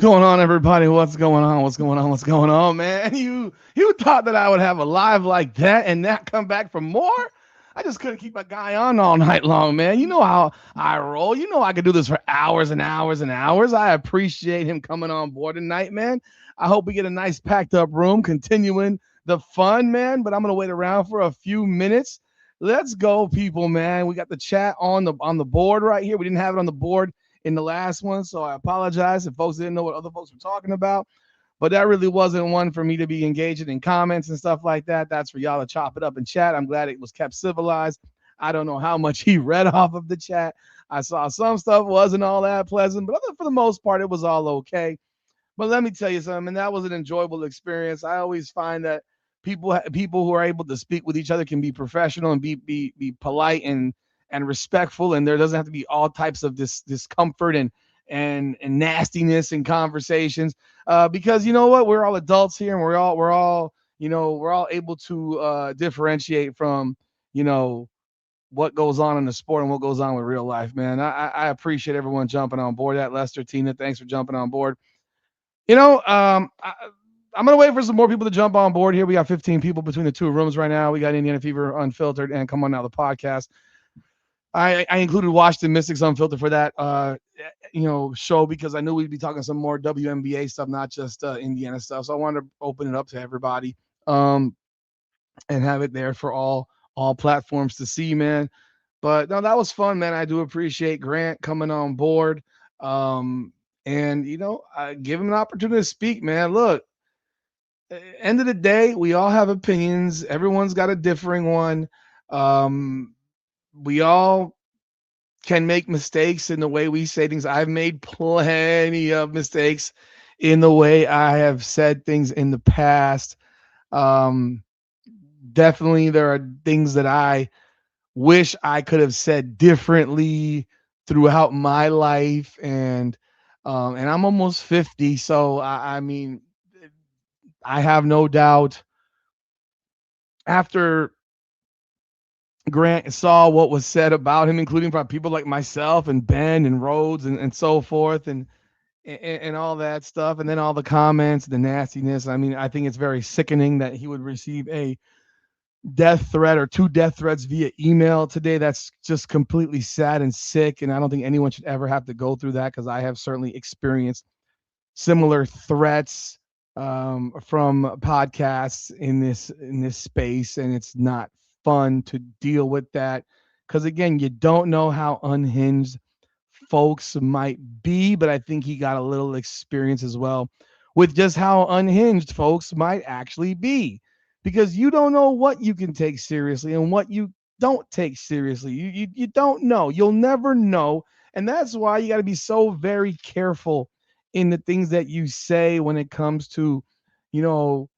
Going on, everybody? What's going on? What's going on? What's going on, man? You thought that I would have a live like that and not come back for more? I just couldn't keep my guy on all night long, man. You know how I roll. You know I could do this for hours and hours and hours. I appreciate him coming on board tonight, man. I hope we get a nice packed up room, continuing the fun, man. But I'm gonna wait around for a few minutes. Let's go, people, man. We got the chat on the board right here. We didn't have it on the board in the last one. So I apologize if folks didn't know what other folks were talking about. But that really wasn't one for me to be engaging in comments and stuff like that. That's for y'all to chop it up in chat. I'm glad it was kept civilized. I don't know how much he read off of the chat. I saw some stuff wasn't all that pleasant, but for the most part, it was all okay. But let me tell you something, and that was an enjoyable experience. I always find that people who are able to speak with each other can be professional and be polite and respectful, and there doesn't have to be all types of discomfort and nastiness in conversations. Because you know what, we're all adults here, and we're all able to differentiate from you know what goes on in the sport and what goes on with real life, man. I appreciate everyone jumping on board. That Lester, Tina, thanks for jumping on board. I'm gonna wait for some more people to jump on board here. We got 15 people between the two rooms right now. We got Indiana Fever Unfiltered and Come On Now the podcast. I included Washington Mystics Unfiltered for that show because I knew we'd be talking some more WNBA stuff, not just Indiana stuff. So I wanted to open it up to everybody and have it there for all platforms to see, man. But no, that was fun, man. I do appreciate Grant coming on board. And I give him an opportunity to speak, man. Look, end of the day, we all have opinions. Everyone's got a differing one. We all can make mistakes in the way we say things. I've made plenty of mistakes in the way I have said things in the past. Um, Definitely, there are things that I wish I could have said differently throughout my life, and I'm almost 50, so I mean, I have no doubt after Grant saw what was said about him, including from people like myself and Ben and Rhodes and so forth, and all that stuff, and then all the comments, the nastiness. I mean, I think it's very sickening that he would receive a death threat or two death threats via email today. That's just completely sad and sick, and I don't think anyone should ever have to go through that because I have certainly experienced similar threats from podcasts in this space, and it's not fun to deal with that because again, you don't know how unhinged folks might be, but I think he got a little experience as well with just how unhinged folks might actually be because you don't know what you can take seriously and what you don't take seriously. You don't know. You'll never know. And that's why you got to be so very careful in the things that you say when it comes to, you know,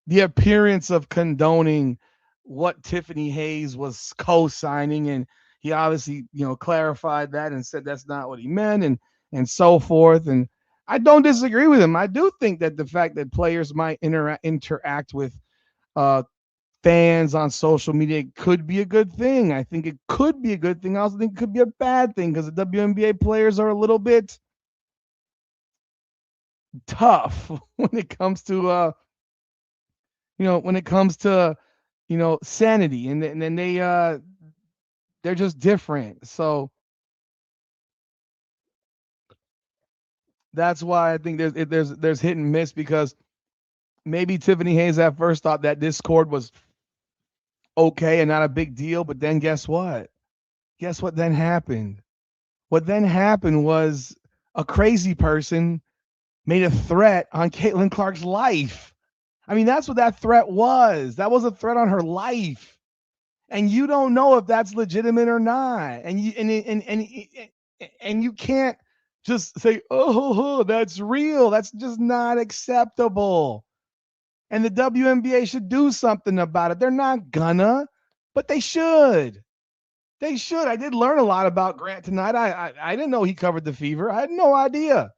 the appearance of condoning what Tiffany Hayes was co-signing, and he obviously clarified that and said that's not what he meant, and so forth. And I don't disagree with him. I do think that the fact that players might interact with uh, fans on social media could be a good thing. I think it could be a good thing. I also think it could be a bad thing because the WNBA players are a little bit tough when it comes to sanity, and then they're just different. So that's why I think there's hit and miss because maybe Tiffany Hayes at first thought that Discord was okay and not a big deal, but then guess what? Guess what then happened? What then happened was a crazy person made a threat on Caitlin Clark's life. I mean, that's what that threat was. That was a threat on her life. And you don't know if that's legitimate or not. And you can't just say, "Oh, that's real." That's just not acceptable. And the WNBA should do something about it. They're not gonna, but they should. They should. I did learn a lot about Grant tonight. I didn't know he covered the Fever. I had no idea.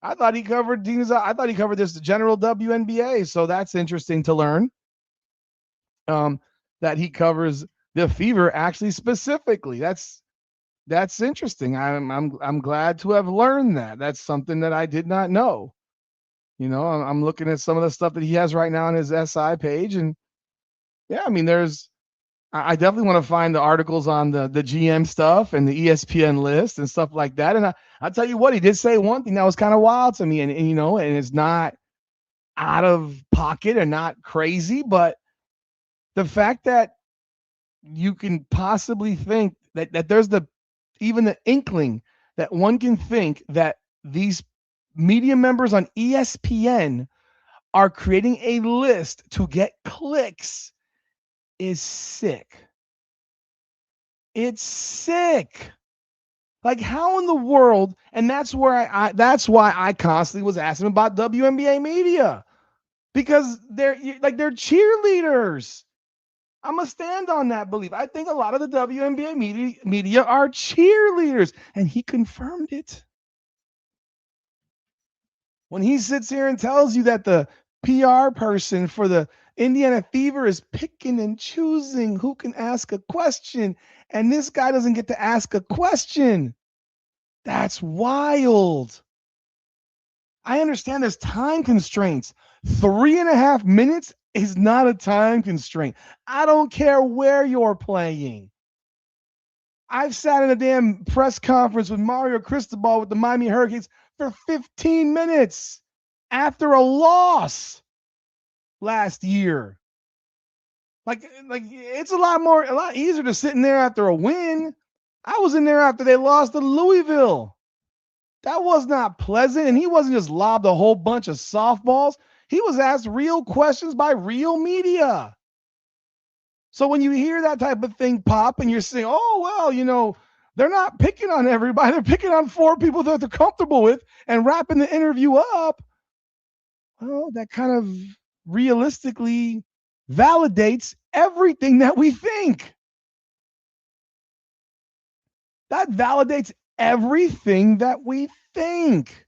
I thought he covered teams. I thought he covered this general WNBA. So that's interesting to learn. That he covers the Fever actually specifically. That's interesting. I'm glad to have learned that. That's something that I did not know. I'm looking at some of the stuff that he has right now on his SI page, and yeah, I mean, I definitely want to find the articles on the GM stuff and the ESPN list and stuff like that. And I'll tell you what, he did say one thing that was kind of wild to me, and it's not out of pocket or not crazy, but the fact that you can possibly think that there's even the inkling that one can think that these media members on ESPN are creating a list to get clicks is sick. It's sick. Like, how in the world? And that's where that's why I constantly was asking about WNBA media, because they're cheerleaders. I'm gonna stand on that belief. I think a lot of the WNBA media are cheerleaders, and he confirmed it when he sits here and tells you that the PR person for the Indiana Fever is picking and choosing who can ask a question, and this guy doesn't get to ask a question. That's wild. I understand there's time constraints. 3.5 minutes is not a time constraint. I don't care where you're playing. I've sat in a damn press conference with Mario Cristobal with the Miami Hurricanes for 15 minutes after a loss last year. Like it's a lot easier to sit in there after a win. I was in there after they lost to Louisville. That was not pleasant. And he wasn't just lobbed a whole bunch of softballs. He was asked real questions by real media. So when you hear that type of thing pop and you're saying, oh, well, they're not picking on everybody. They're picking on 4 people that they're comfortable with and wrapping the interview up. Well, that kind of realistically validates everything that we think. That validates everything that we think.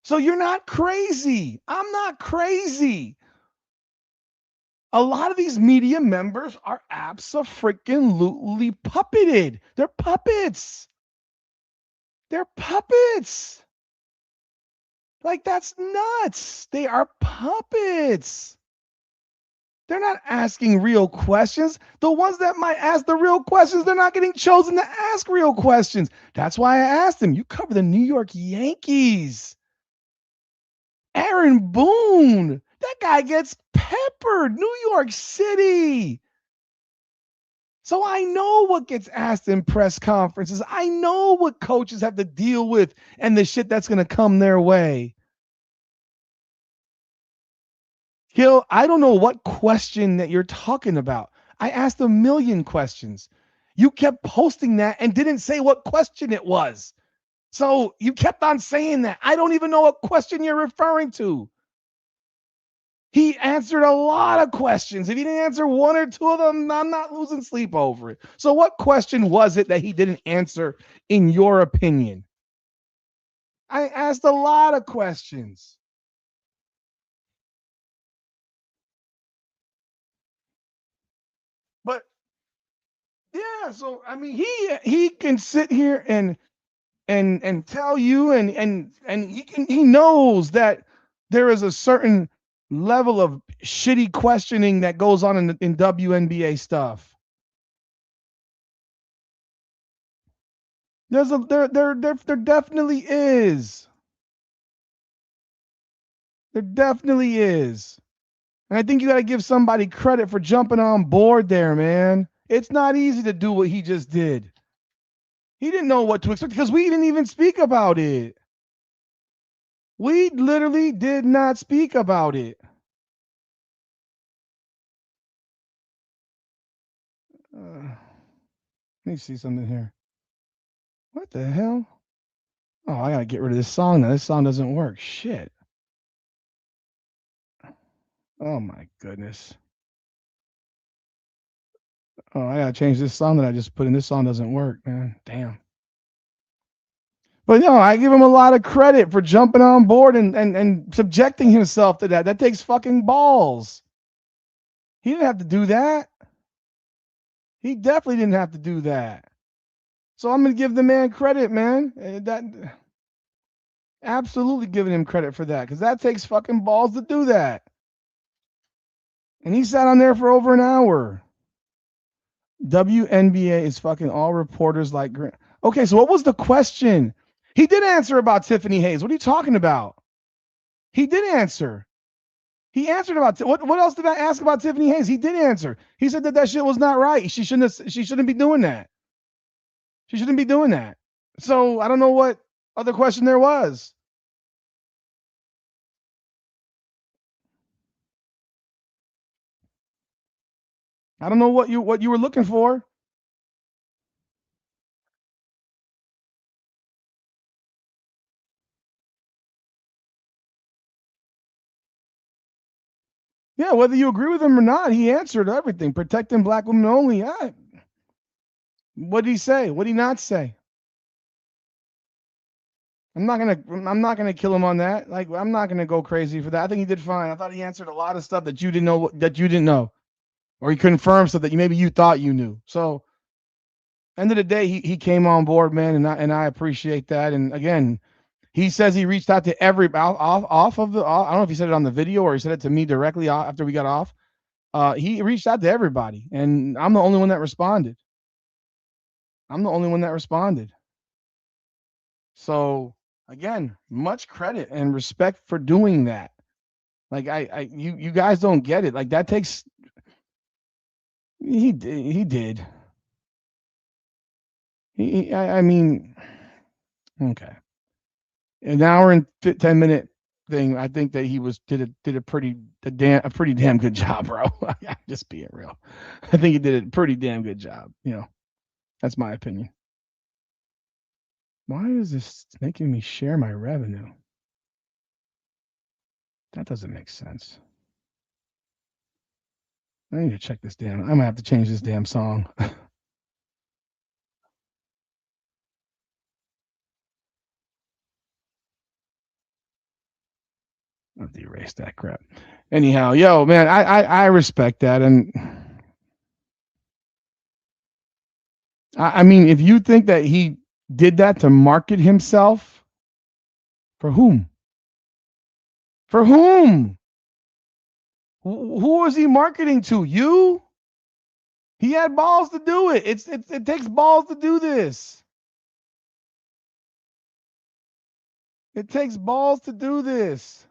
So you're not crazy. I'm not crazy. A lot of these media members are abso-freaking-lutely puppeted. They're puppets. They're puppets. Like, that's nuts. They are puppets. They're not asking real questions. The ones that might ask the real questions, they're not getting chosen to ask real questions. That's why I asked him, you cover the New York Yankees. Aaron Boone, that guy gets peppered. New York City. So I know what gets asked in press conferences. I know what coaches have to deal with and the shit that's going to come their way. Gil, I don't know what question that you're talking about. I asked a million questions. You kept posting that and didn't say what question it was. So you kept on saying that. I don't even know what question you're referring to. He answered a lot of questions. If he didn't answer 1 or 2 of them, I'm not losing sleep over it. So what question was it that he didn't answer in your opinion? I asked a lot of questions. But yeah, so I mean he can sit here and tell you and he knows that there is a certain level of shitty questioning that goes on in WNBA stuff. There definitely is. There definitely is. And I think you got to give somebody credit for jumping on board there, man. It's not easy to do what he just did. He didn't know what to expect because we didn't even speak about it. We literally did not speak about it. Let me see something here. What the hell? Oh, I gotta get rid of this song now. This song doesn't work. Shit. Oh my goodness. Oh, I gotta change this song that I just put in. This song doesn't work, man. Damn. But no, I give him a lot of credit for jumping on board and subjecting himself to that. That takes fucking balls. He didn't have to do that. He definitely didn't have to do that. So I'm gonna give the man credit, man. That absolutely giving him credit for that, because that takes fucking balls to do that. And he sat on there for over an hour. WNBA is fucking all reporters like Grant. Okay, so what was the question? He did answer about Tiffany Hayes. What are you talking about? He did answer. He answered about what else did I ask about Tiffany Hayes? He did answer. He said that shit was not right. She shouldn't be doing that. She shouldn't be doing that. So I don't know what other question there was. I don't know what you were looking for. Yeah, whether you agree with him or not, he answered everything. Protecting black women only. What did he say? What did he not say? I'm not gonna kill him on that. Like, I'm not gonna go crazy for that. I think he did fine. I thought he answered a lot of stuff that you didn't know, or he confirmed stuff that maybe you thought you knew. So end of the day, he came on board, man, and I appreciate that. And again, he says he reached out to every off of the. I don't know if he said it on the video or he said it to me directly after we got off. He reached out to everybody, and I'm the only one that responded. I'm the only one that responded. So again, much credit and respect for doing that. Like you guys don't get it. Like that takes. He did. I mean, okay. An hour and 10-minute thing. I think that he did a pretty damn good job, bro. I'm just being real. I think he did a pretty damn good job. That's my opinion. Why is this making me share my revenue? That doesn't make sense. I need to check this damn. I'm gonna have to change this damn song. I'll have to erase that crap. Anyhow, yo, man, I respect that, and I mean, if you think that he did that to market himself, for whom? For whom? Who was he marketing to? You? He had balls to do it. It takes balls to do this. It takes balls to do this.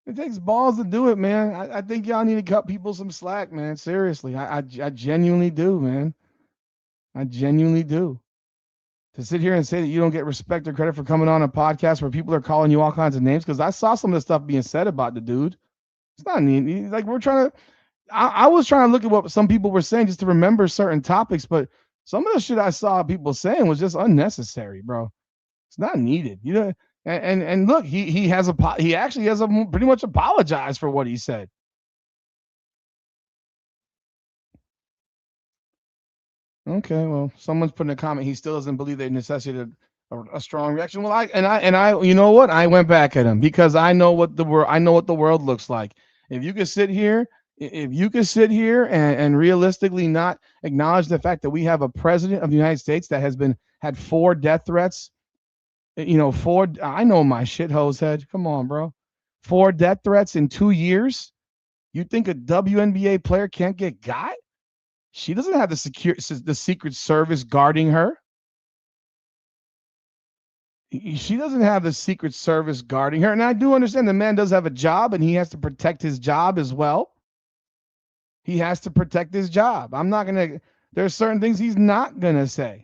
It takes balls to do it, man. I think y'all need to cut people some slack, man. Seriously, I genuinely do, man. I genuinely do. To sit here and say that you don't get respect or credit for coming on a podcast where people are calling you all kinds of names, because I saw some of the stuff being said about the dude. It's not neat. Like, we're trying to. I was trying to look at what some people were saying just to remember certain topics, but some of the shit I saw people saying was just unnecessary, bro. It's not needed. And look, he actually has pretty much apologized for what he said. Okay, well, someone's putting a comment. He still doesn't believe they necessitated a strong reaction. Well, you know what? I went back at him because I know what the world. I know what the world looks like. If you could sit here, if you could sit here and realistically not acknowledge the fact that we have a president of the United States that has been had 4 death threats. Four. I know my shitho's head. Come on, bro. 4 death threats in 2 years. You think a WNBA player can't get got? She doesn't have the Secret Service guarding her. She doesn't have the Secret Service guarding her. And I do understand the man does have a job and he has to protect his job as well. He has to protect his job. I'm not going to, there's certain things he's not going to say.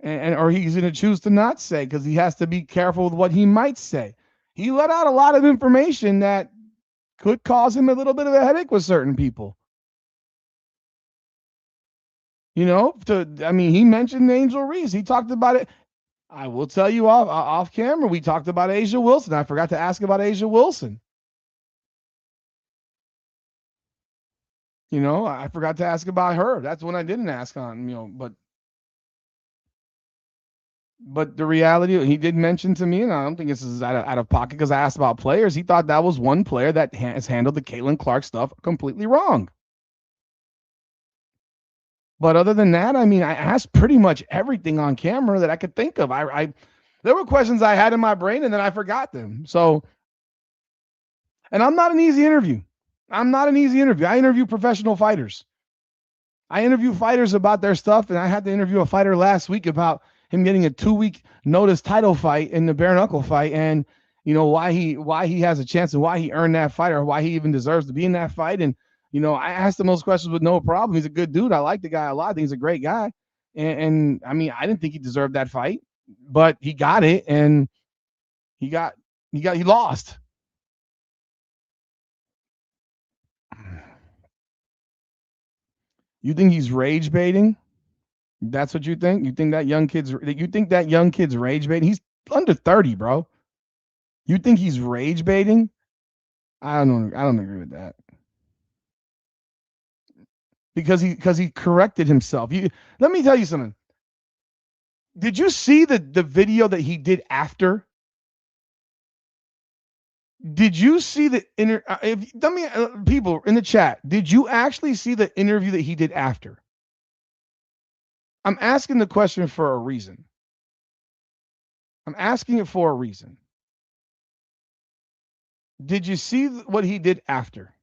Or he's going to choose to not say because he has to be careful with what he might say. He let out a lot of information that could cause him a little bit of a headache with certain people. He mentioned Angel Reese. He talked about it. I will tell you off camera, we talked about Asia Wilson. I forgot to ask about Asia Wilson. I forgot to ask about her. That's when I didn't ask on, but But the reality, he did mention to me, and I don't think this is out of pocket because I asked about players. He thought that was one player that has handled the Caitlin Clark stuff completely wrong. But other than that, I mean, I asked pretty much everything on camera that I could think of. There were questions I had in my brain and then I forgot them. So, and I'm not an easy interview. I'm not an easy interview. I interview professional fighters. I interview fighters about their stuff, and I had to interview a fighter last week about him getting a 2-week notice title fight in the bare knuckle fight, and why he has a chance and why he earned that fight or why he even deserves to be in that fight. And I asked him those questions with no problem. He's a good dude. I like the guy a lot. I think he's a great guy. And I mean, I didn't think he deserved that fight, but he got it, and he lost. You think he's rage baiting? That's what you think? You think that young kid's rage baiting? He's under 30, bro. You think he's rage baiting? I don't agree with that. Because he corrected himself. Let me tell you something. Did you see the video that he did after? Did you see the people in the chat, did you actually see the interview that he did after? I'm asking the question for a reason. I'm asking it for a reason. Did you see what he did after?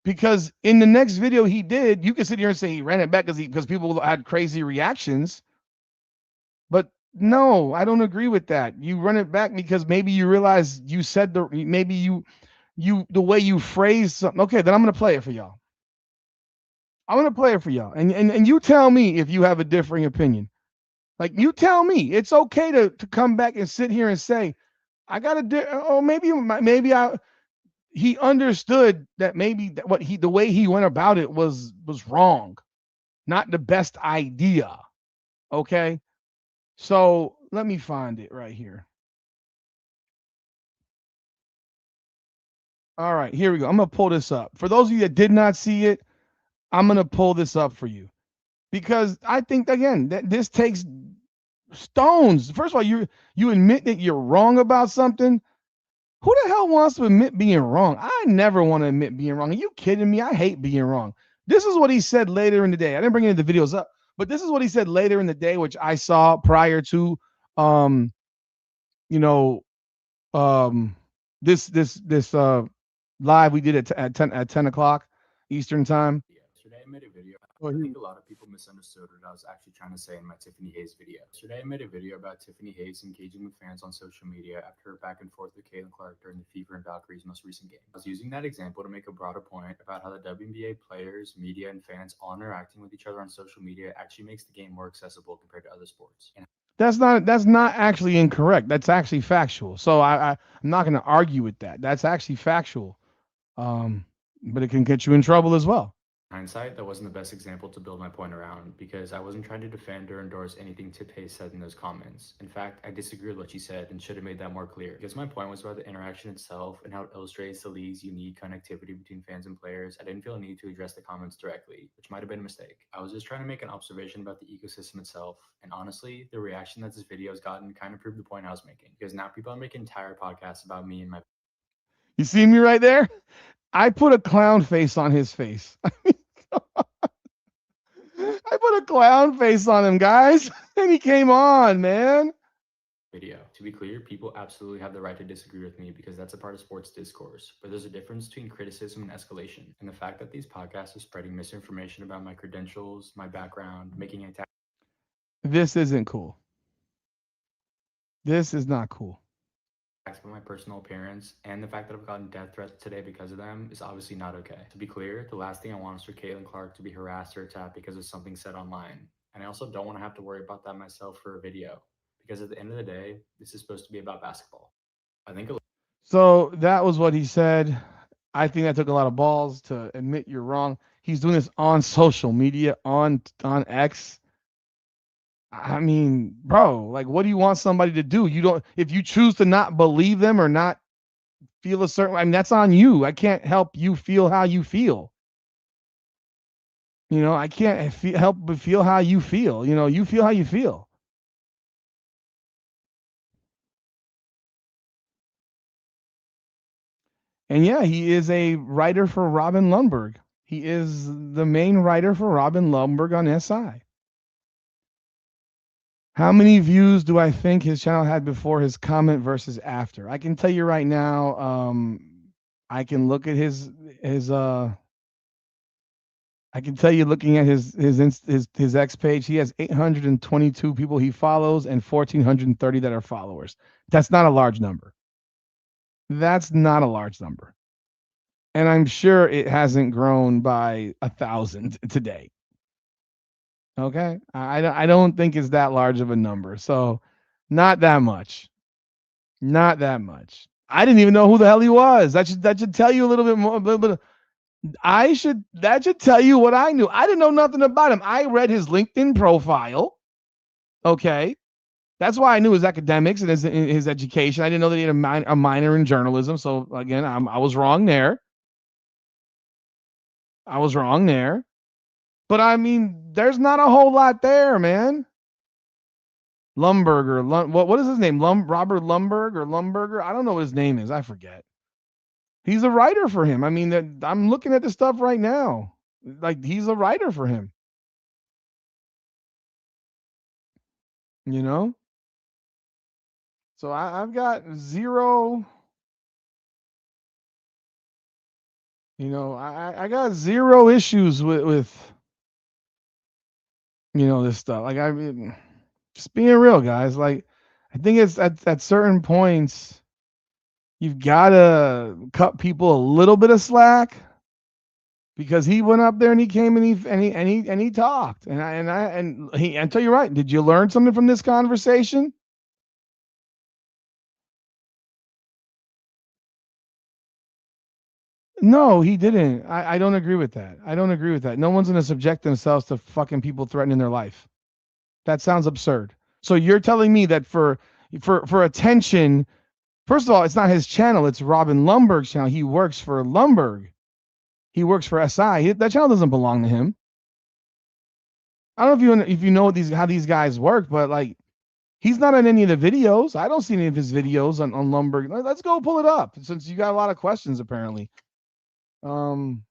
Because in the next video he did, you can sit here and say he ran it back because people had crazy reactions. But no, I don't agree with that. You run it back because maybe you realize you said the way you phrased something. Okay, then I'm gonna play it for y'all. And you tell me if you have a differing opinion. Like, you tell me. It's okay to come back and sit here and say, I got a he understood that maybe the way he went about it was wrong, not the best idea. Okay, so let me find it right here. All right, here we go. I'm gonna pull this up. For those of you that did not see it, I'm gonna pull this up for you because I think again that this takes stones. First of all, you admit that you're wrong about something. Who the hell wants to admit being wrong? I never want to admit being wrong. Are you kidding me? I hate being wrong. This is what he said later in the day. I didn't bring any of the videos up, but this is what he said later in the day, which I saw prior to, you know, this live we did at 10 o'clock Eastern time. Yesterday I made a video. I think a lot of people misunderstood what I was actually trying to say in my Tiffany Hayes video. Yesterday I made a video about Tiffany Hayes engaging with fans on social media after her back and forth with Caitlin Clark during the Fever-Valkyries' most recent game. I was using that example to make a broader point about how the WNBA players, media, and fans all interacting with each other on social media actually makes the game more accessible compared to other sports. And that's not actually incorrect. That's actually factual. So I'm not going to argue with that. That's actually factual. But it can get you in trouble as well. Hindsight, that wasn't the best example to build my point around because I wasn't trying to defend or endorse anything Tip Hayes said in those comments. In fact, I disagree with what she said and should have made that more clear because my point was about the interaction itself and how it illustrates the league's unique connectivity between fans and players. I didn't feel a need to address the comments directly, which might have been a mistake. I was just trying to make an observation about the ecosystem itself, and honestly, the reaction that this video has gotten kind of proved the point I was making because now people are making entire podcasts about me and my. You see me right there? I put a clown face on his face. I put a clown face on him, guys, and he came on, man. Video. To be clear, people absolutely have the right to disagree with me because that's a part of sports discourse, but there's a difference between criticism and escalation. And the fact that these podcasts are spreading misinformation about my credentials, my background, making attacks. This isn't cool. This is not cool. About my personal appearance and the fact that I've gotten death threats today because of them is obviously not okay. To be clear, the last thing I want is for Caitlin Clark to be harassed or attacked because of something said online. And I also don't want to have to worry about that myself for a video because at the end of the day, this is supposed to be about basketball. I think. So that was what he said. I think that took a lot of balls to admit you're wrong. He's doing this on social media, on X. I mean, bro, like, what do you want somebody to do? You don't, if you choose to not believe them or not feel a certain, I mean, that's on you. I can't help you feel how you feel. I can't help but feel how you feel. You feel how you feel. And yeah, he is a writer for Robin Lundberg. He is the main writer for Robin Lundberg on SI. How many views do I think his channel had before his comment versus after? I can tell you right now. I can look at his I can tell you looking at his X page, he has 822 people he follows and 1,430 that are followers. That's not a large number. That's not a large number. And I'm sure it hasn't grown by 1,000 today. Okay, I don't think it's that large of a number. So, not that much. Not that much. I didn't even know who the hell he was. That should tell you a little bit more. A little bit. That should tell you what I knew. I didn't know nothing about him. I read his LinkedIn profile. Okay, that's why I knew his academics and his education. I didn't know that he had a minor in journalism. So again, I was wrong there. I was wrong there. But I mean, there's not a whole lot there, man. Lumberger, what is his name? Robert Lumberg or Lumberger? I don't know what his name is. I forget. He's a writer for him. I mean, I'm looking at the stuff right now. Like he's a writer for him. You know. So I've got zero. I got zero issues with this stuff. Like I mean, just being real, guys. Like I think it's at certain points you've got to cut people a little bit of slack because he went up there and he came and he talked and tell you right. Did you learn something from this conversation? No, he didn't. I don't agree with that. I don't agree with that. No one's going to subject themselves to fucking people threatening their life. That sounds absurd. So you're telling me that for attention, first of all, it's not his channel. It's Robin Lumberg's channel. He works for Lumberg. He works for SI. That channel doesn't belong to him. I don't know if you know how these guys work, but like he's not on any of the videos. I don't see any of his videos on Lumberg. Let's go pull it up since you got a lot of questions apparently. Um,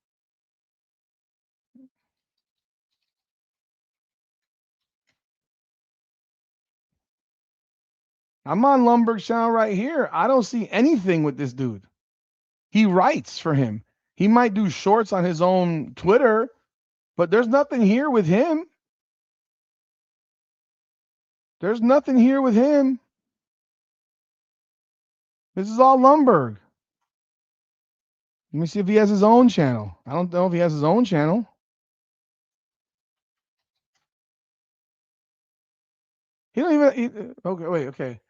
I'm on Lumberg's channel right here. I don't see anything with this dude. He writes for him. He might do shorts on his own Twitter, but there's nothing here with him. There's nothing here with him. This is all Lumberg. Let me see if he has his own channel. I don't know if he has his own channel. He don't even. Okay, wait. Okay,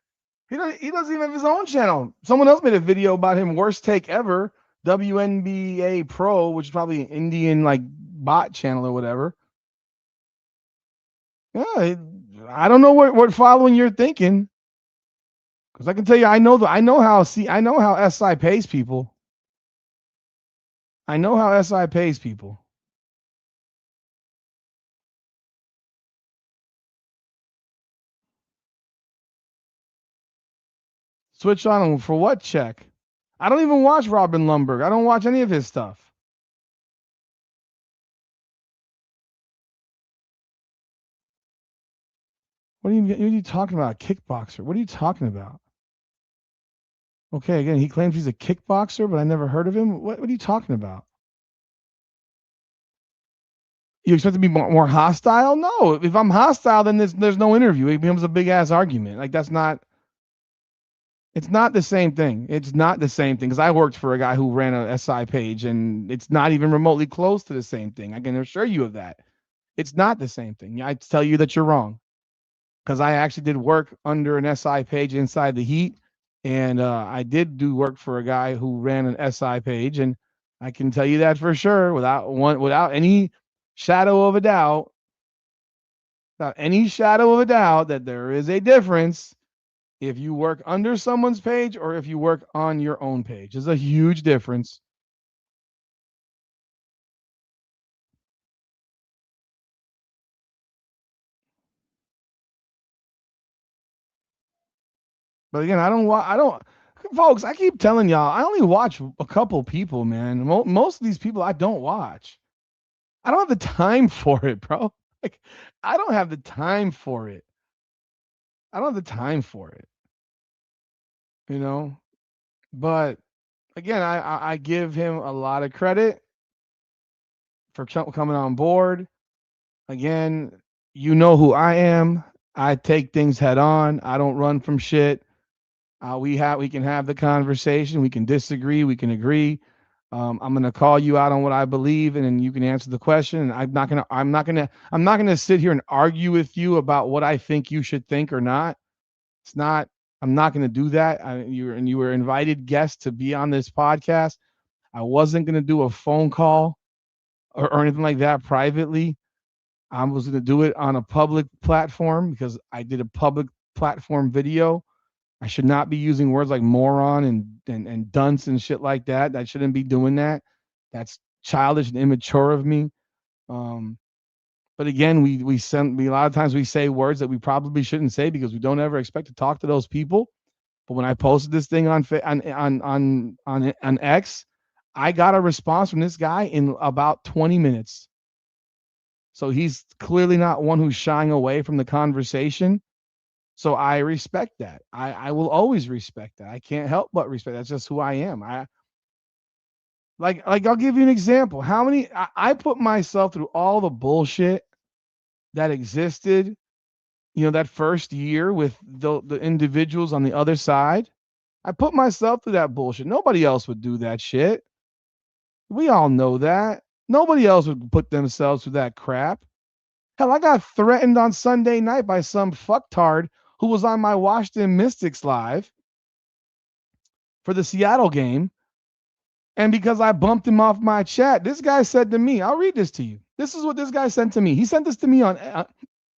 he doesn't even have his own channel. Someone else made a video about him worst take ever. WNBA Pro, which is probably an Indian like bot channel or whatever. Yeah, I don't know what following you're thinking. Because I can tell you, I know how SI pays people. I know how SI pays people. Switch on him for what check? I don't even watch Robin Lumberg. I don't watch any of his stuff. What are you talking about? Kickboxer. What are you talking about? Okay, again, he claims he's a kickboxer, but I never heard of him. What are you talking about? You expect to be more hostile? No. If I'm hostile, then there's no interview. It becomes a big ass argument. Like that's not. It's not the same thing. It's not the same thing because I worked for a guy who ran a SI page, and it's not even remotely close to the same thing. I can assure you of that. It's not the same thing. I tell you that you're wrong because I actually did work under an SI page inside the Heat, and I did do work for a guy who ran an SI page, and I can tell you that for sure without any shadow of a doubt, without any shadow of a doubt that there is a difference if you work under someone's page or if you work on your own page. There's a huge difference. But again, folks, I keep telling y'all, I only watch a couple people, man. Most of these people I don't watch. I don't have the time for it, bro. Like, I don't have the time for it. I don't have the time for it, you know? But again, I give him a lot of credit for coming on board. Again, you know who I am. I take things head on. I don't run from shit. We can have the conversation. We can disagree. We can agree. I'm gonna call you out on what I believe, and then you can answer the question. And I'm not gonna sit here and argue with you about what I think you should think or not. It's not. I'm not gonna do that. You were invited guest to be on this podcast. I wasn't gonna do a phone call or anything like that privately. I was gonna do it on a public platform because I did a public platform video. I should not be using words like moron and dunce and shit like that. I shouldn't be doing that. That's childish and immature of me. Um, but again, we a lot of times we say words that we probably shouldn't say because we don't ever expect to talk to those people. But when I posted this thing on X, I got a response from this guy in about 20 minutes. So he's clearly not one who's shying away from the conversation. So I respect that. I will always respect that. I can't help but respect. That's just who I am. Like I'll give you an example. How many I put myself through all the bullshit that existed, that first year with the individuals on the other side. I put myself through that bullshit. Nobody else would do that shit. We all know that. Nobody else would put themselves through that crap. Hell, I got threatened on Sunday night by some fucktard who was on my Washington Mystics live for the Seattle game. And because I bumped him off my chat, this guy said to me, I'll read this to you. This is what this guy sent to me. He sent this to me on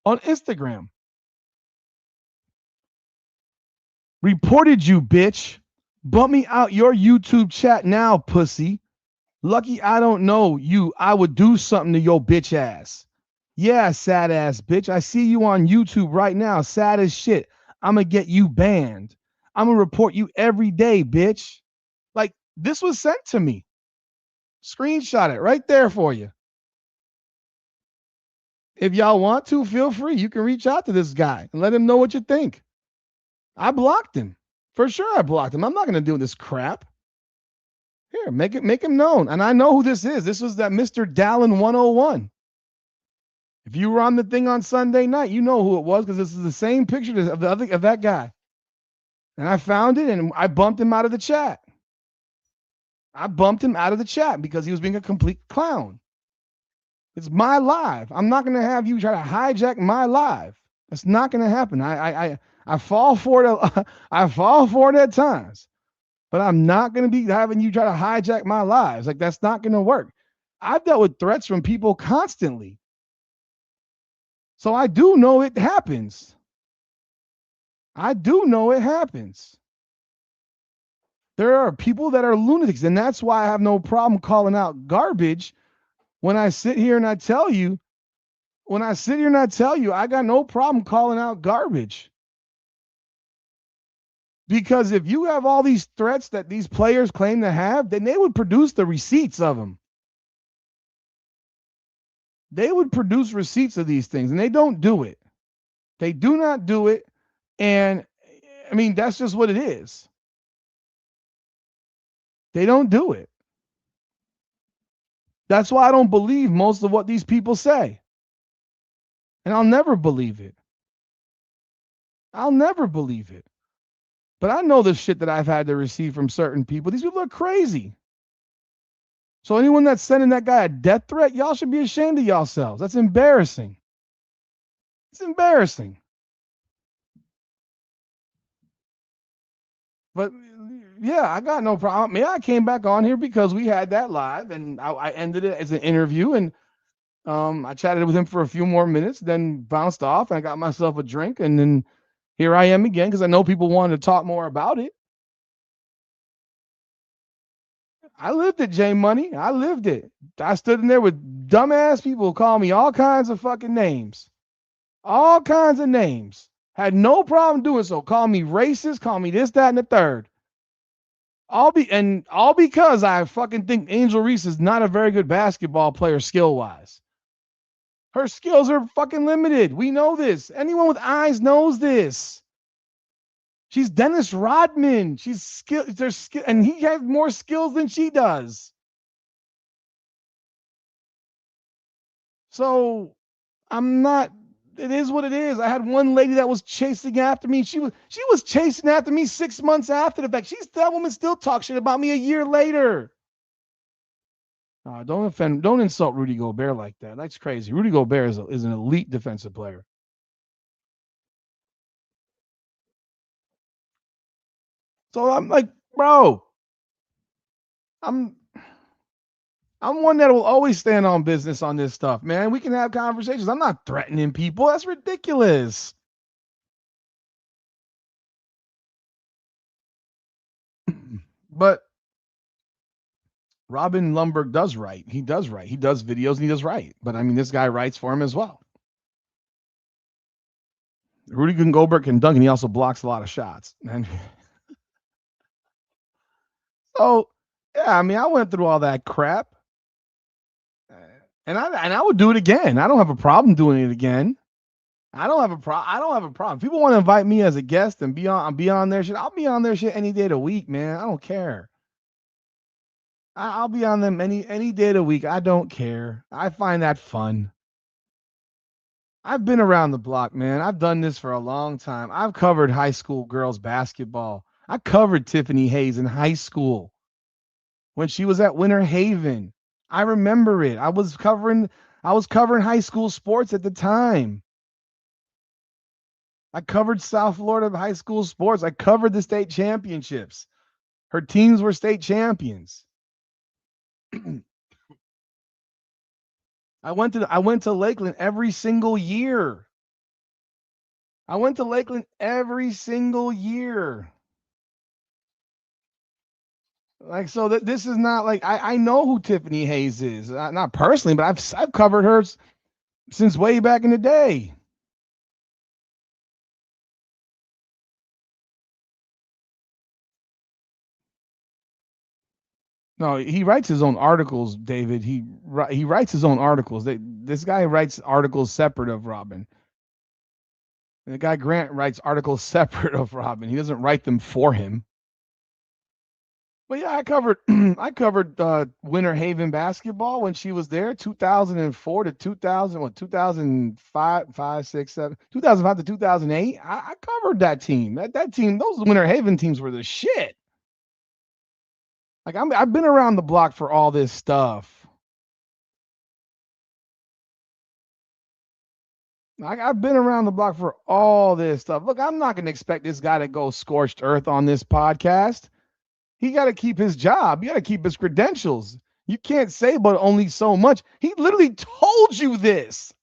Instagram. Reported you, bitch. Bump me out your YouTube chat now, pussy. Lucky I don't know you. I would do something to your bitch ass. Yeah, sad ass bitch. I see you on YouTube right now. Sad as shit. I'm going to get you banned. I'm going to report you every day, bitch. Like, this was sent to me. Screenshot it right there for you. If y'all want to, feel free. You can reach out to this guy and let him know what you think. I blocked him. For sure I blocked him. I'm not going to do this crap. Here, make him known. And I know who this is. This was that Mr. Dallin 101. If you were on the thing on Sunday night, you know who it was because this is the same picture of that guy. And I found it and I bumped him out of the chat. I bumped him out of the chat because he was being a complete clown. It's my live. I'm not going to have you try to hijack my live. That's not going to happen. I fall for it. I fall for it at times, but I'm not going to be having you try to hijack my lives. Like, that's not going to work. I've dealt with threats from people constantly. So I do know it happens. I do know it happens. There are people that are lunatics, and that's why I have no problem calling out garbage when I sit here and I tell you, I got no problem calling out garbage. Because if you have all these threats that these players claim to have, then they would produce the receipts of them. They would produce receipts of these things, and they don't do it. They do not do it. And I mean, that's just what it is. They don't do it. That's why I don't believe most of what these people say. And I'll never believe it. I'll never believe it. But I know the shit that I've had to receive from certain people. These people are crazy. So anyone that's sending that guy a death threat, y'all should be ashamed of yourselves. That's embarrassing. It's embarrassing. But yeah, I got no problem. Yeah, I came back on here because we had that live, and I ended it as an interview, and I chatted with him for a few more minutes, then bounced off, and I got myself a drink, and then here I am again because I know people wanted to talk more about it. I lived it, J Money. I lived it. I stood in there with dumbass people who call me all kinds of fucking names. All kinds of names. Had no problem doing so. Call me racist, call me this, that, and the third. All because I fucking think Angel Reese is not a very good basketball player skill-wise. Her skills are fucking limited. We know this. Anyone with eyes knows this. She's Dennis Rodman. She's skilled. There's skill, and he has more skills than she does. So I'm not. It is what it is. I had one lady that was chasing after me. She was chasing after me 6 months after the fact. That woman still talks shit about me a year later. Don't insult Rudy Gobert like that. That's crazy. Rudy Gobert is an elite defensive player. So I'm like, bro, I'm one that will always stand on business on this stuff, man. We can have conversations. I'm not threatening people. That's ridiculous. But Robin Lundberg does write. He does write. He does videos and he does write. But I mean, this guy writes for him as well. Rudy Gobert can dunk and he also blocks a lot of shots. And so, yeah, I mean, I went through all that crap. And I would do it again. I don't have a problem doing it again. I don't have a problem. People want to invite me as a guest and be on their shit. I'll be on their shit any day of the week, man. I don't care. I'll be on them any day of the week. I don't care. I find that fun. I've been around the block, man. I've done this for a long time. I've covered high school girls basketball. I covered Tiffany Hayes in high school when she was at Winter Haven. I remember it. I was covering high school sports at the time. I covered South Florida high school sports. I covered the state championships. Her teams were state champions. I went to Lakeland every single year. I went to Lakeland every single year. Like, so that this is not like I know who Tiffany Hayes is, not personally, but I've covered her since way back in the day. No, he writes his own articles, David. He writes his own articles. This guy writes articles separate of Robin. And the guy Grant writes articles separate of Robin. He doesn't write them for him. But yeah, I covered I covered Winter Haven basketball when she was there, 2004 to 2000, what 2005, 5, 6, 7, 2005 to 2008. I covered that team. That team, those Winter Haven teams were the shit. Like I've been around the block for all this stuff. I've been around the block for all this stuff. Look, I'm not going to expect this guy to go scorched earth on this podcast. He got to keep his job. You got to keep his credentials. You can't say but only so much. He literally told you this.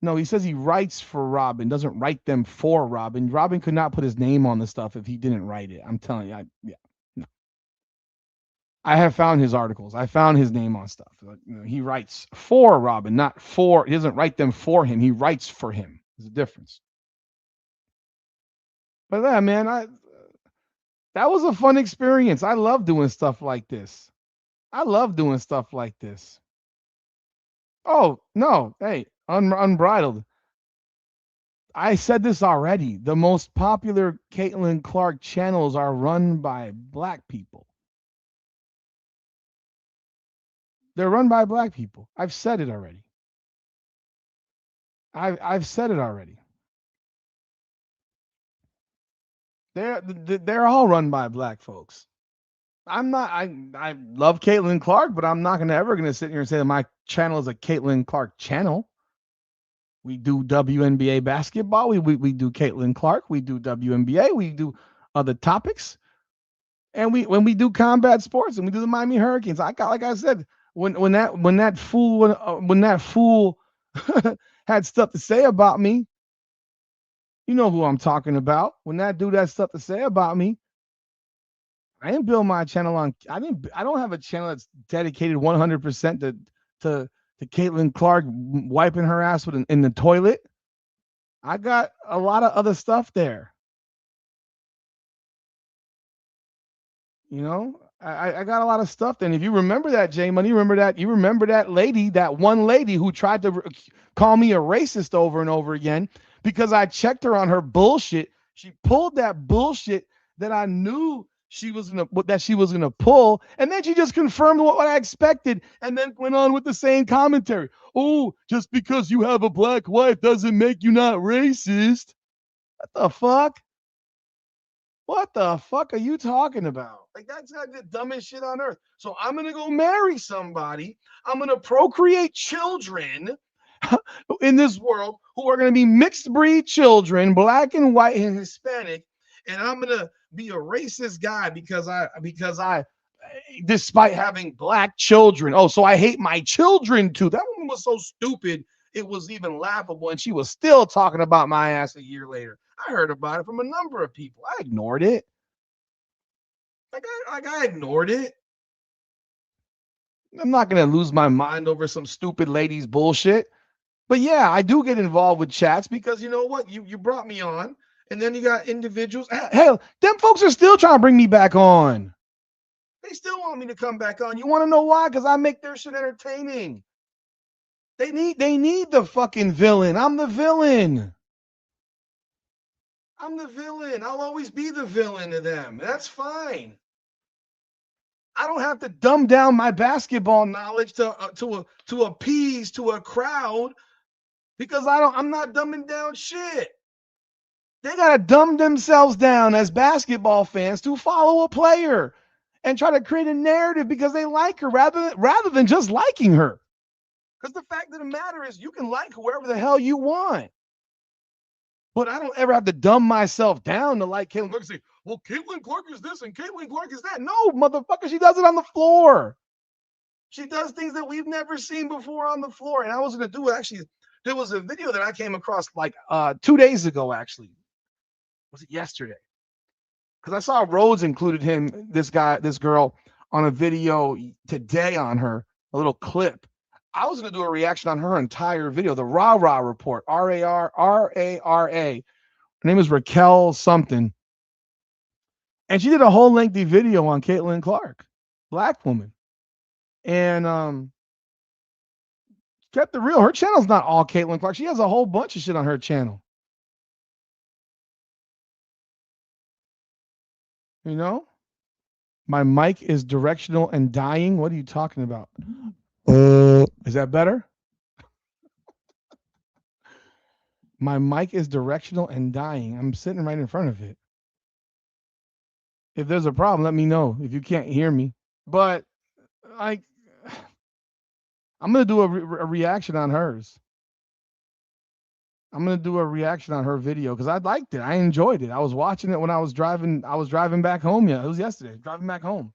No, he says he writes for Robin, doesn't write them for Robin. Robin could not put his name on the stuff if he didn't write it. I'm telling you, yeah. No. I have found his articles. I found his name on stuff. He writes for Robin, not for. He doesn't write them for him. He writes for him. There's a difference. But yeah, man, that was a fun experience. I love doing stuff like this. I love doing stuff like this. Oh no, hey, unbridled. I said this already. The most popular Caitlin Clark channels are run by black people. They're run by black people. I've said it already. I've said it already. They're all run by black folks. I'm not. I love Caitlin Clark, but I'm not gonna sit here and say that my channel is a Caitlin Clark channel. We do WNBA basketball. We do Caitlin Clark. We do WNBA. We do other topics, and when we do combat sports and we do the Miami Hurricanes. Like I said, when that fool had stuff to say about me, you know who I'm talking about. When that dude had stuff to say about me, I didn't build my channel on. I don't have a channel that's dedicated 100% to Caitlin Clark wiping her ass in the toilet. I got a lot of other stuff there. You know, I got a lot of stuff there. And if you remember that, J Money, you remember that lady, that one lady who tried to call me a racist over and over again because I checked her on her bullshit. She pulled that bullshit that I knew she was gonna pull, and then she just confirmed what I expected, and then went on with the same commentary. Oh, just because you have a black wife doesn't make you not racist. What the fuck? What the fuck are you talking about? Like, that's like the dumbest shit on earth. So I'm gonna go marry somebody. I'm gonna procreate children in this world who are gonna be mixed breed children, black and white and Hispanic, and I'm gonna be a racist guy because I despite having black children. Oh, so I hate my children too. That woman was so stupid. It was even laughable, and she was still talking about my ass a year later. I heard about it from a number of people. I ignored it. I ignored it. I'm not gonna lose my mind over some stupid lady's bullshit. But yeah, I do get involved with chats because you know what? You brought me on, and then you got individuals. Hell, them folks are still trying to bring me back on. They still want me to come back on. You want to know why? Because I make their shit entertaining. They need the fucking villain. I'm the villain. I'm the villain. I'll always be the villain to them. That's fine. I don't have to dumb down my basketball knowledge to appease to a crowd because I'm not dumbing down shit. They gotta dumb themselves down as basketball fans to follow a player and try to create a narrative because they like her rather than just liking her. Because the fact of the matter is, you can like whoever the hell you want. But I don't ever have to dumb myself down to like Caitlin Clark and say, well, Caitlin Clark is this and Caitlin Clark is that. No, motherfucker, she does it on the floor. She does things that we've never seen before on the floor. And I was going to do it. Actually, there was a video that I came across like 2 days ago, actually. Was it yesterday? Because I saw Rhodes included this girl, on a video today on her, a little clip. I was going to do a reaction on her entire video, the Rah Rah report, RARA. Her name is Raquel something. And she did a whole lengthy video on Caitlin Clark, black woman. And kept it real. Her channel's not all Caitlin Clark. She has a whole bunch of shit on her channel. You know? My mic is directional and dying. What are you talking about? Is that better? My mic is directional and dying. I'm sitting right in front of it. If there's a problem, let me know if you can't hear me. But like, I'm gonna do a reaction on hers. I'm gonna do a reaction on her video because I liked it. I enjoyed it. I was watching it when I was driving. I was driving back home. Yeah, it was yesterday. Driving back home.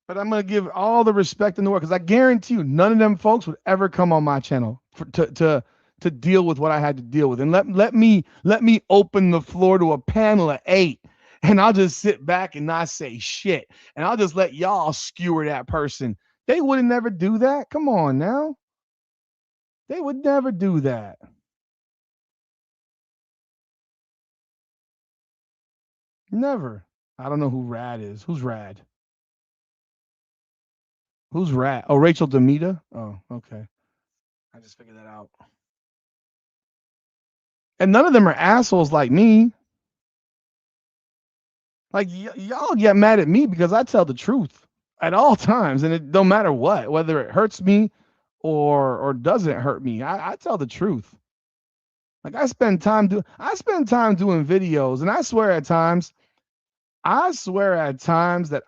But I'm gonna give all the respect in the world because I guarantee you, none of them folks would ever come on my channel to deal with what I had to deal with. And let me open the floor to a panel of 8, and I'll just sit back and not say shit, and I'll just let y'all skewer that person. They would never do that. Come on now. They would never do that. Never. I don't know who Rad is. Who's Rad? Who's Rad? Oh, Rachel Demita? Oh, okay. I just figured that out. And none of them are assholes like me. Like y'all get mad at me because I tell the truth at all times, and it don't matter what, whether it hurts me or doesn't hurt me. I tell the truth. Like I spend time doing videos, and I swear at times that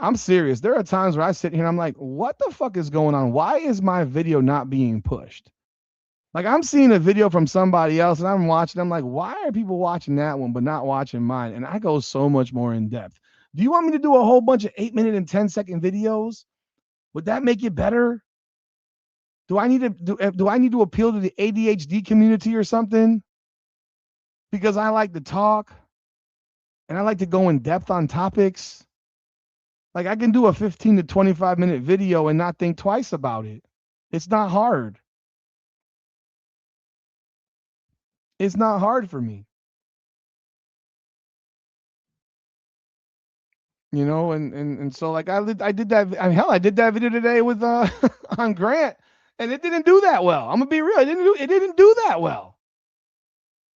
I'm serious. There are times where I sit here and I'm like, what the fuck is going on? Why is my video not being pushed? Like I'm seeing a video from somebody else and I'm watching. I'm like, why are people watching that one but not watching mine? And I go so much more in depth. Do you want me to do a whole bunch of 8-minute and 10-second videos? Would that make it better? Do I need to appeal to the ADHD community or something? Because I like to talk and I like to go in depth on topics. Like I can do a 15 to 25-minute video and not think twice about it. It's not hard. It's not hard for me. And so like I did that. Hell, I did that video today with on Grant, and it didn't do that well. I'm gonna be real. It didn't do that well.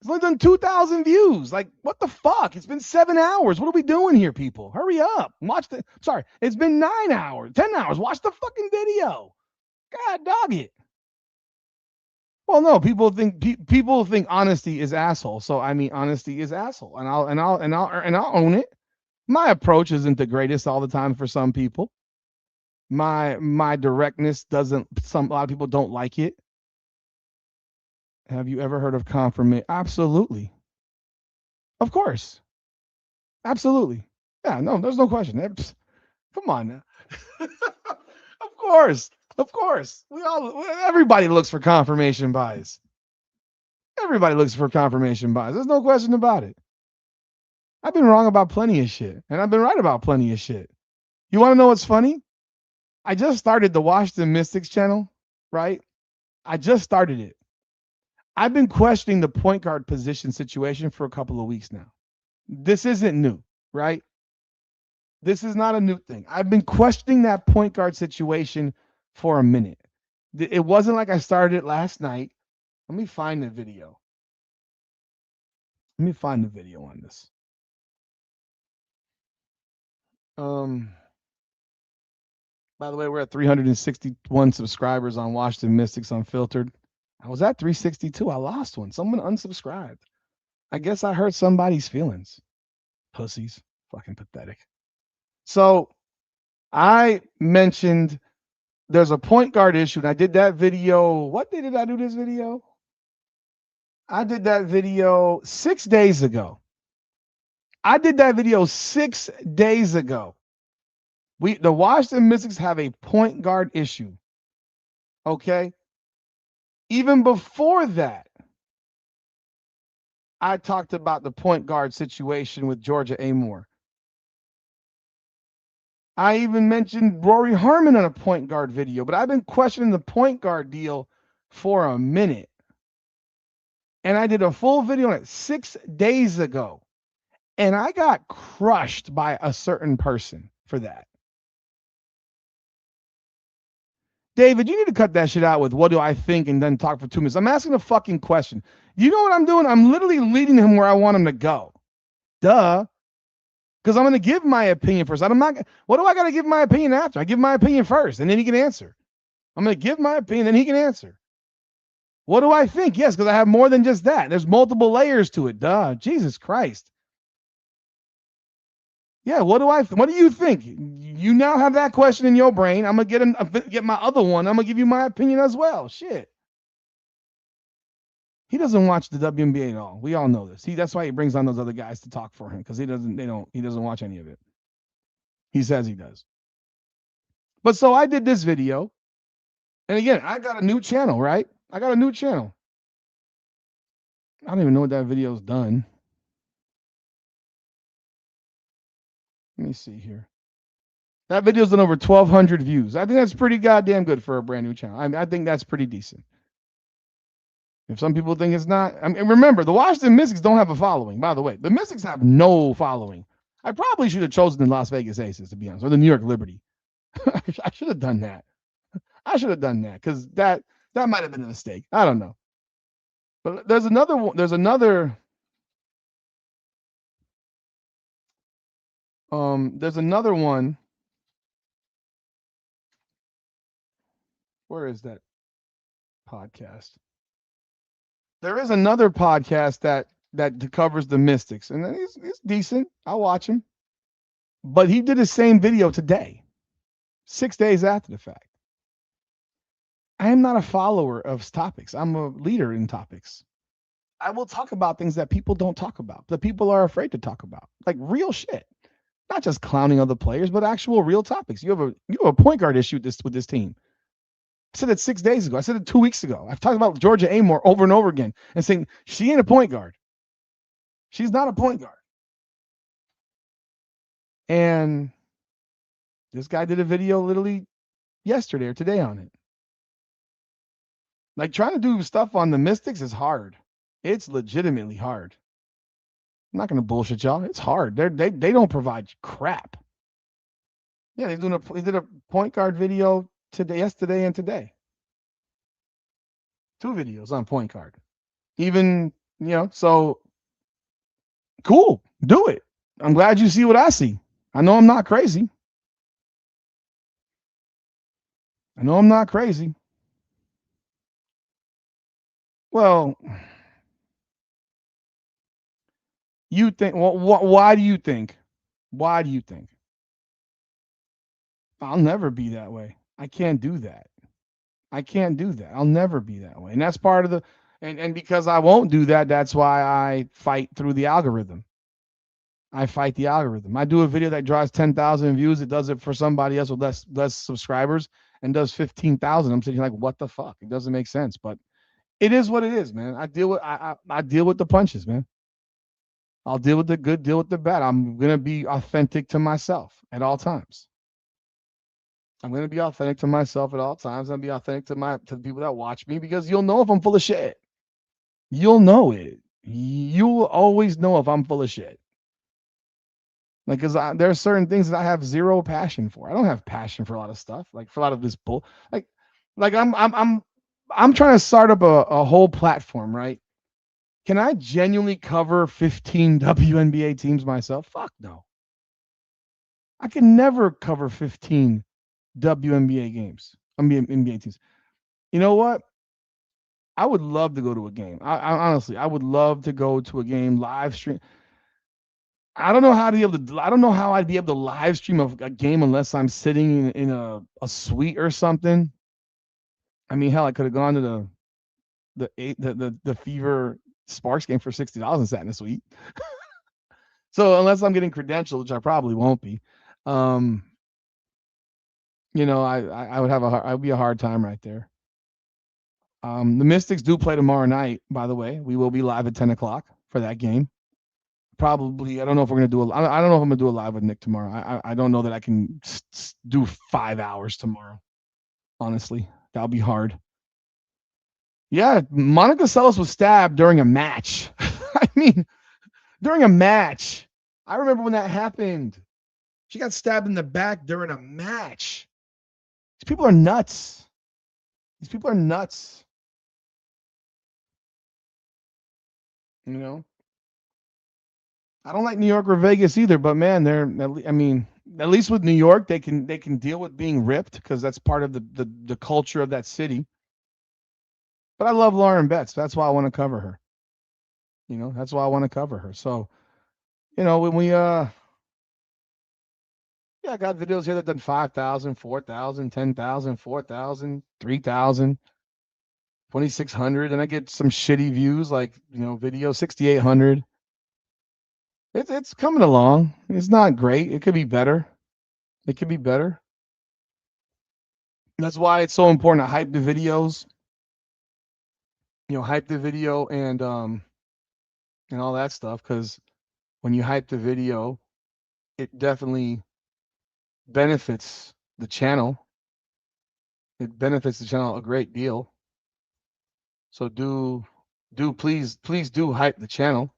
It's only done 2,000 views. Like, what the fuck? It's been 7 hours. What are we doing here, people? Hurry up. Watch the. Sorry, it's been 9 hours, 10 hours. Watch the fucking video. God dog it. Well, no, people think honesty is asshole. So I mean, honesty is asshole, and I'll own it. My approach isn't the greatest all the time for some people. My directness doesn't. A lot of people don't like it. Have you ever heard of confirmation? Absolutely, of course, absolutely. Yeah, no, there's no question. Come on now. Of course, of course. Everybody looks for confirmation bias. Everybody looks for confirmation bias. There's no question about it. I've been wrong about plenty of shit, and I've been right about plenty of shit. You want to know what's funny? I just started the Washington Mystics channel, right? I just started it. I've been questioning the point guard position situation for a couple of weeks now. This isn't new, right? This is not a new thing. I've been questioning that point guard situation for a minute. It wasn't like I started it last night. Let me find the video. Let me find the video on this. By the way, we're at 361 subscribers on Washington Mystics Unfiltered. I was at 362. I lost one. Someone unsubscribed. I guess I hurt somebody's feelings. Pussies. Fucking pathetic. So I mentioned there's a point guard issue, and I did that video. What day did I do this video? I did that video 6 days ago. I did that video 6 days ago. The Washington Mystics have a point guard issue. Okay? Even before that, I talked about the point guard situation with Georgia Amore. I even mentioned Rory Harmon on a point guard video, but I've been questioning the point guard deal for a minute. And I did a full video on it 6 days ago. And I got crushed by a certain person for that. David, you need to cut that shit out with what do I think and then talk for 2 minutes. I'm asking a fucking question. You know what I'm doing? I'm literally leading him where I want him to go. Duh. Because I'm going to give my opinion first. What do I got to give my opinion after? I give my opinion first, and then he can answer. I'm going to give my opinion, then he can answer. What do I think? Yes, because I have more than just that. There's multiple layers to it. Duh. Jesus Christ. Yeah, what do you think? You now have that question in your brain. I'm going to get my other one. I'm going to give you my opinion as well. Shit. He doesn't watch the WNBA at all. We all know this. That's why he brings on those other guys to talk for him, because he doesn't watch any of it. He says he does. But so I did this video. And again, I got a new channel, right? I got a new channel. I don't even know what that video's done. Let me see here. That video's done over 1,200 views. I think that's pretty goddamn good for a brand new channel. I think that's pretty decent. If some people think it's not, I mean, remember, the Washington Mystics don't have a following, by the way. The Mystics have no following. I probably should have chosen the Las Vegas Aces, to be honest, or the New York Liberty. I should have done that. Because that might have been a mistake. I don't know. But there's another one. There's another one. Where is that podcast? There is another podcast that covers the Mystics, and he's decent. I'll watch him. But he did the same video today, 6 days after the fact. I am not a follower of topics. I'm a leader in topics. I will talk about things that people don't talk about, that people are afraid to talk about, like real shit. Not just clowning other players, but actual real topics. You have a point guard issue with this team. I said it 6 days ago. I said it 2 weeks ago. I've talked about Georgia Amore over and over again and saying she ain't a point guard. She's not a point guard. And this guy did a video literally yesterday or today on it. Like trying to do stuff on the Mystics is hard. It's legitimately hard. I'm not gonna bullshit y'all. It's hard. They don't provide crap. Yeah, they did a point guard video today, yesterday, and today. Two videos on point guard. Even so cool. Do it. I'm glad you see what I see. I know I'm not crazy. I know I'm not crazy. Well, you think? Well, why do you think? Why do you think? I'll never be that way. I can't do that. I can't do that. I'll never be that way. And that's part of the and because I won't do that, that's why I fight through the algorithm. I fight the algorithm. I do a video that drives 10,000 views. It does it for somebody else with less subscribers and does 15,000. I'm sitting here like, what the fuck? It doesn't make sense, but it is what it is, man. I deal with the punches, man. I'll deal with the good, deal with the bad. I'm gonna be authentic to myself at all times. I'm gonna be authentic to myself at all times. I'm gonna be authentic to the people that watch me because you'll know if I'm full of shit. You'll know it. You'll always know if I'm full of shit. Like, cause there are certain things that I have zero passion for. I don't have passion for a lot of stuff. Like for a lot of this bull. Like, like I'm trying to start up a whole platform, right? Can I genuinely cover 15 WNBA teams myself? Fuck no. I can never cover 15 WNBA games. I mean NBA teams. You know what? I would love to go to a game. I honestly, I would love to go to a game live stream. I don't know how to be able to. I don't know how I'd be able to live stream a game unless I'm sitting in a suite or something. I mean, hell, I could have gone to the Fever Sparks game for $60 and sat in a suite. So unless I'm getting credentialed, which I probably won't be, um, I would have I'd be a hard time right there. The Mystics do play tomorrow night, by the way. We will be live at 10 o'clock for that game. Probably, I don't know if we're gonna do I don't know if I'm gonna do a live with Nick tomorrow. I don't know that I can do 5 hours tomorrow. Honestly, that'll be hard. Yeah, Monica Seles was stabbed during a match. I mean, during a match. I remember when that happened. She got stabbed in the back during a match. These people are nuts. These people are nuts. You know, I don't like New York or Vegas either, but man, I mean, at least with New York, they can deal with being ripped because that's part of the culture of that city. But I love Lauren Betts. That's why I want to cover her. That's why I want to cover her. So, when we yeah, I got videos here that done 5,000, 4,000, 10,000, 4,000, 3,000, 2,600, and I get some shitty views like, video 6,800. It's coming along. It's not great. It could be better. It could be better. That's why it's so important to hype the videos. Hype the video and all that stuff because when you hype the video, it definitely benefits the channel. It benefits the channel a great deal. So please do hype the channel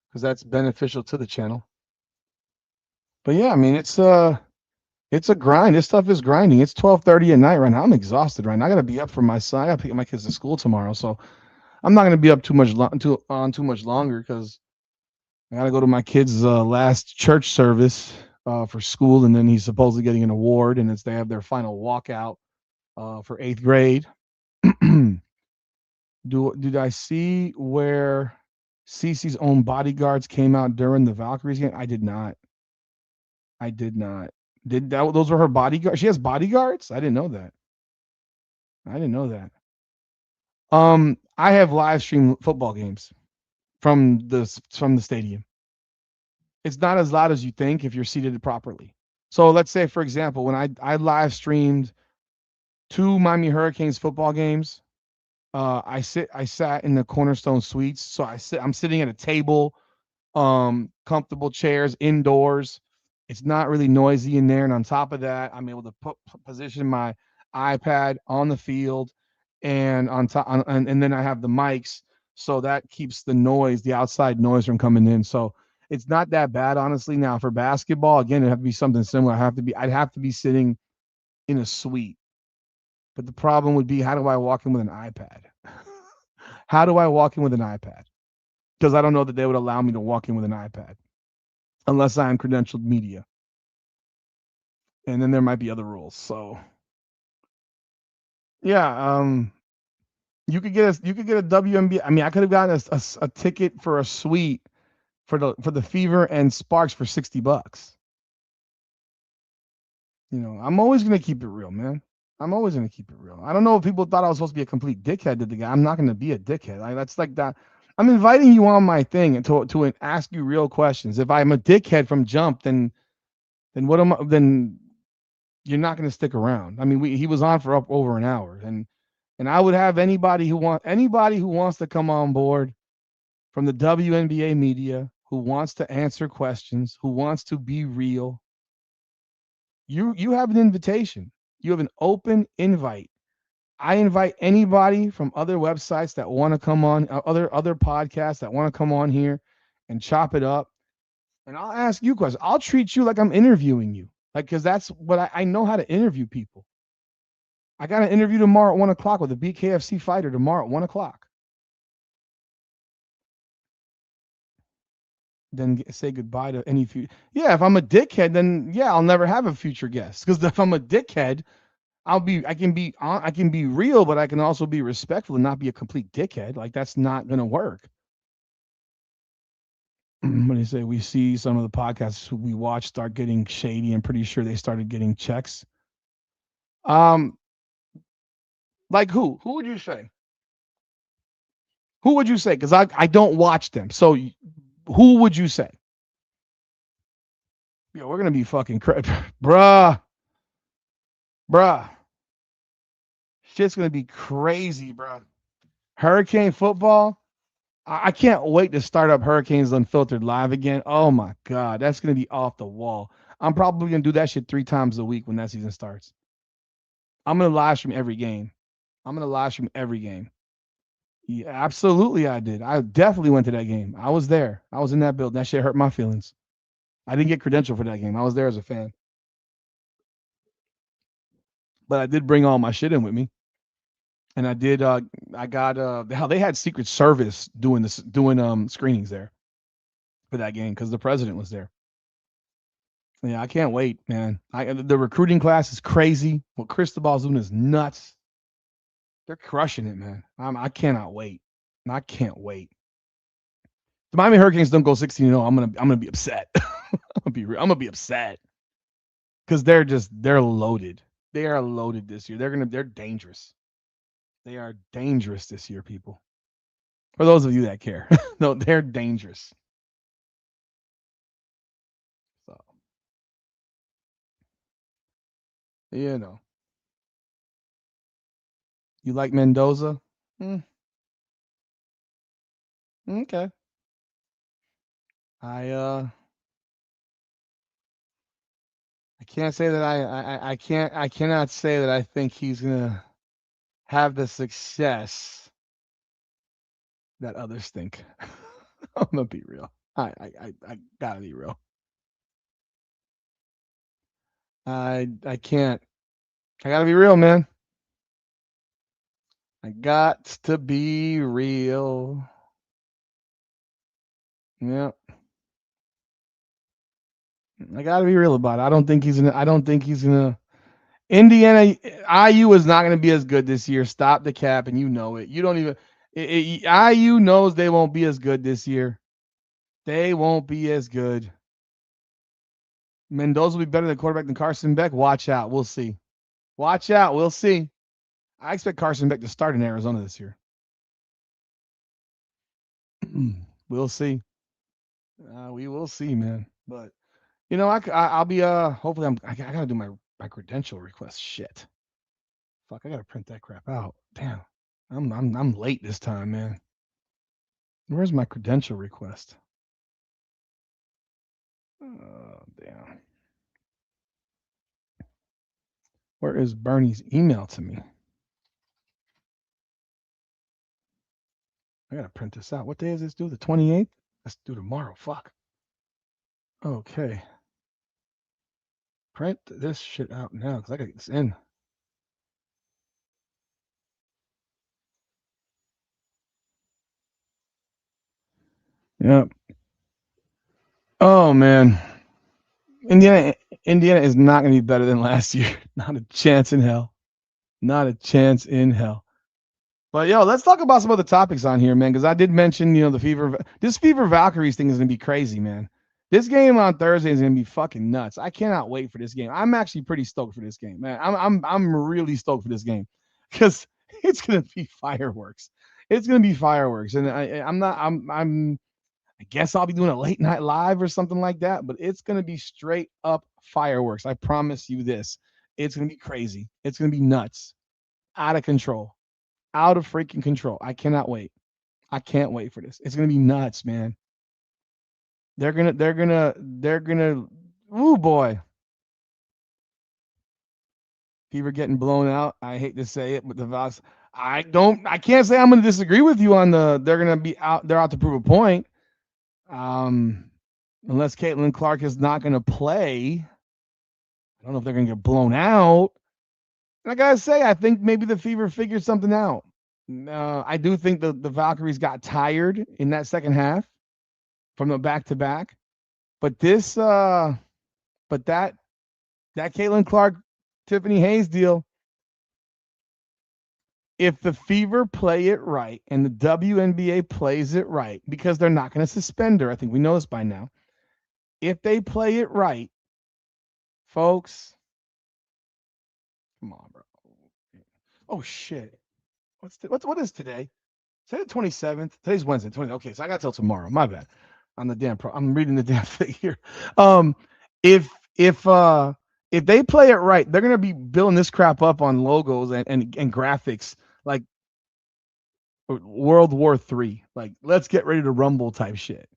because that's beneficial to the channel. But yeah, I mean it's a grind. This stuff is grinding. It's 12:30 at night right now. I'm exhausted right now. I gotta be up for my son. I gotta pick my kids to school tomorrow, so I'm not gonna be up too much longer because I gotta go to my kid's last church service for school, and then he's supposedly getting an award, and they have their final walkout for 8th grade. Did I see where Cece's own bodyguards came out during the Valkyries game? I did not. I did not. Did that? Those were her bodyguards. She has bodyguards. I didn't know that. I didn't know that. I have live stream football games from the stadium. It's not as loud as you think if you're seated properly. So let's say, for example, when I live streamed two Miami Hurricanes football games, I sat in the Cornerstone Suites. So I'm sitting at a table, comfortable chairs indoors. It's not really noisy in there, and on top of that, I'm able to position my iPad on the field, and on top, and then I have the mics, so that keeps the noise, the outside noise, from coming in. So it's not that bad, honestly. Now for basketball, again, it'd have to be something similar. I'd have to be sitting in a suite. But the problem would be, how do I walk in with an iPad? How do I walk in with an iPad? Because I don't know that they would allow me to walk in with an iPad unless I am credentialed media, and then there might be other rules. So yeah, you could get a WNBA. I mean, I could have gotten a ticket for a suite for the Fever and Sparks for $60. I'm always gonna keep it real, man. I'm always gonna keep it real. I don't know if people thought I was supposed to be a complete dickhead to the guy. I'm not gonna be a dickhead. That's like that. I'm inviting you on my thing and to ask you real questions. If I'm a dickhead from jump, then what am I? Then you're not gonna stick around. I mean, he was on for up over an hour, and I would have anybody who wants to come on board from the WNBA media, who wants to answer questions, who wants to be real. You have an invitation. You have an open invite. I invite anybody from other websites that want to come on, other podcasts that want to come on here and chop it up. And I'll ask you questions. I'll treat you like I'm interviewing you, like, because that's what I know how to interview people. I got an interview tomorrow at 1 o'clock with a BKFC fighter tomorrow at 1 o'clock. Then say goodbye to any future. Yeah, if I'm a dickhead, then yeah, I'll never have a future guest. Because if I'm a dickhead, I can be real, but I can also be respectful and not be a complete dickhead. Like, that's not gonna work. When they say we see some of the podcasts who we watch start getting shady, I'm pretty sure they started getting checks. Um, like who? Who would you say? Who would you say? Because I don't watch them. So who would you say? Yeah, we're gonna be fucking bruh, bruh. Shit's gonna be crazy, bruh. Hurricane football. I can't wait to start up Hurricanes Unfiltered live again. Oh my god, that's gonna be off the wall. I'm probably gonna do that shit 3 times a week when that season starts. I'm gonna live stream every game. I'm gonna live stream every game. Yeah, absolutely, I did. I definitely went to that game. I was there. I was in that building. That shit hurt my feelings. I didn't get credential for that game. I was there as a fan, but I did bring all my shit in with me, and I did. I got hell. They had Secret Service doing screenings there for that game because the president was there. Yeah, I can't wait, man. The recruiting class is crazy. What Cristobal's doing is nuts. They're crushing it, man. I cannot wait. I can't wait. The Miami Hurricanes don't go 16-0. I'm gonna be upset. I'm gonna be upset because they're loaded. They are loaded this year. They're dangerous. They are dangerous this year, people. For those of you that care, no, they're dangerous. So you know, you like Mendoza? Mm, okay. I can't say that I cannot say that I think he's gonna have the success that others think. I'm gonna be real. I gotta be real. I can't. I gotta be real, man. I got to be real. Yeah, I gotta be real about it. I don't think he's gonna. Indiana IU is not gonna be as good this year. Stop the cap, and you know it. You don't even. IU knows they won't be as good this year. They won't be as good. Mendoza will be better than quarterback than Carson Beck. Watch out. We'll see. Watch out. We'll see. I expect Carson Beck to start in Arizona this year. We'll see. We will see, man. But I'll be hopefully I gotta do my credential request. Shit. Fuck, I gotta print that crap out. Damn. I'm late this time, man. Where's my credential request? Oh, damn. Where is Bernie's email to me? I gotta print this out. What day is this due? The 28th? Let's do tomorrow. Fuck. Okay. Print this shit out now because I gotta get this in. Yep. Oh man. Indiana Indiana is not gonna be better than last year. Not a chance in hell. Not a chance in hell. But yo, let's talk about some other topics on here, man. Because I did mention, this Fever-Valkyries thing is gonna be crazy, man. This game on Thursday is gonna be fucking nuts. I cannot wait for this game. I'm actually pretty stoked for this game, man. I'm really stoked for this game because it's gonna be fireworks. It's gonna be fireworks, and I'm not. I'm. I guess I'll be doing a late night live or something like that. But it's gonna be straight up fireworks. I promise you this. It's gonna be crazy. It's gonna be nuts, out of control. Out of freaking control. I cannot wait. I can't wait for this. It's gonna be nuts, man. They're gonna. Ooh boy, Fever getting blown out. I hate to say it, but the Vols. I can't say I'm gonna disagree with you on the. They're gonna be out. They're out to prove a point. Um, unless Caitlin Clark is not gonna play. I don't know if they're gonna get blown out. And I gotta say, I think maybe the Fever figured something out. I do think the Valkyries got tired in that second half from the back to back. But that Caitlin Clark, Tiffany Hayes deal, if the Fever play it right and the WNBA plays it right, because they're not going to suspend her, I think we know this by now. If they play it right, folks, come on, bro. Oh shit, what is today? Today the 27th. Today's Wednesday. 20. Okay, so I got till tomorrow. My bad. On the damn I'm reading the damn thing here. If if uh if they play it right, they're gonna be building this crap up on logos and graphics like World War III. Like, let's get ready to rumble type shit.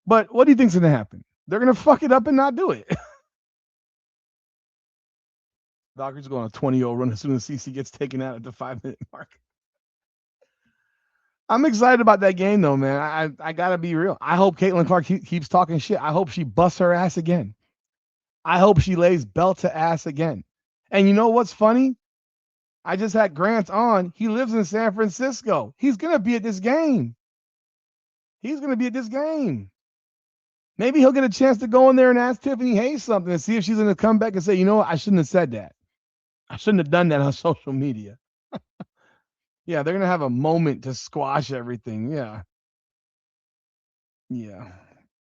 But what do you think's gonna happen? They're gonna fuck it up and not do it. Valkyrie's going on a 20-0 run as soon as CC gets taken out at the 5-minute mark. I'm excited about that game though, man. I gotta be real. I hope Caitlin Clark keeps talking shit. I hope she busts her ass again. I hope she lays belt to ass again. And you know what's funny? I just had Grant on. He lives in San Francisco. He's gonna be at this game. He's gonna be at this game. Maybe he'll get a chance to go in there and ask Tiffany Hayes something and see if she's gonna come back and say, you know what, I shouldn't have said that. I shouldn't have done that on social media. Yeah, they're gonna have a moment to squash everything. Yeah. Yeah.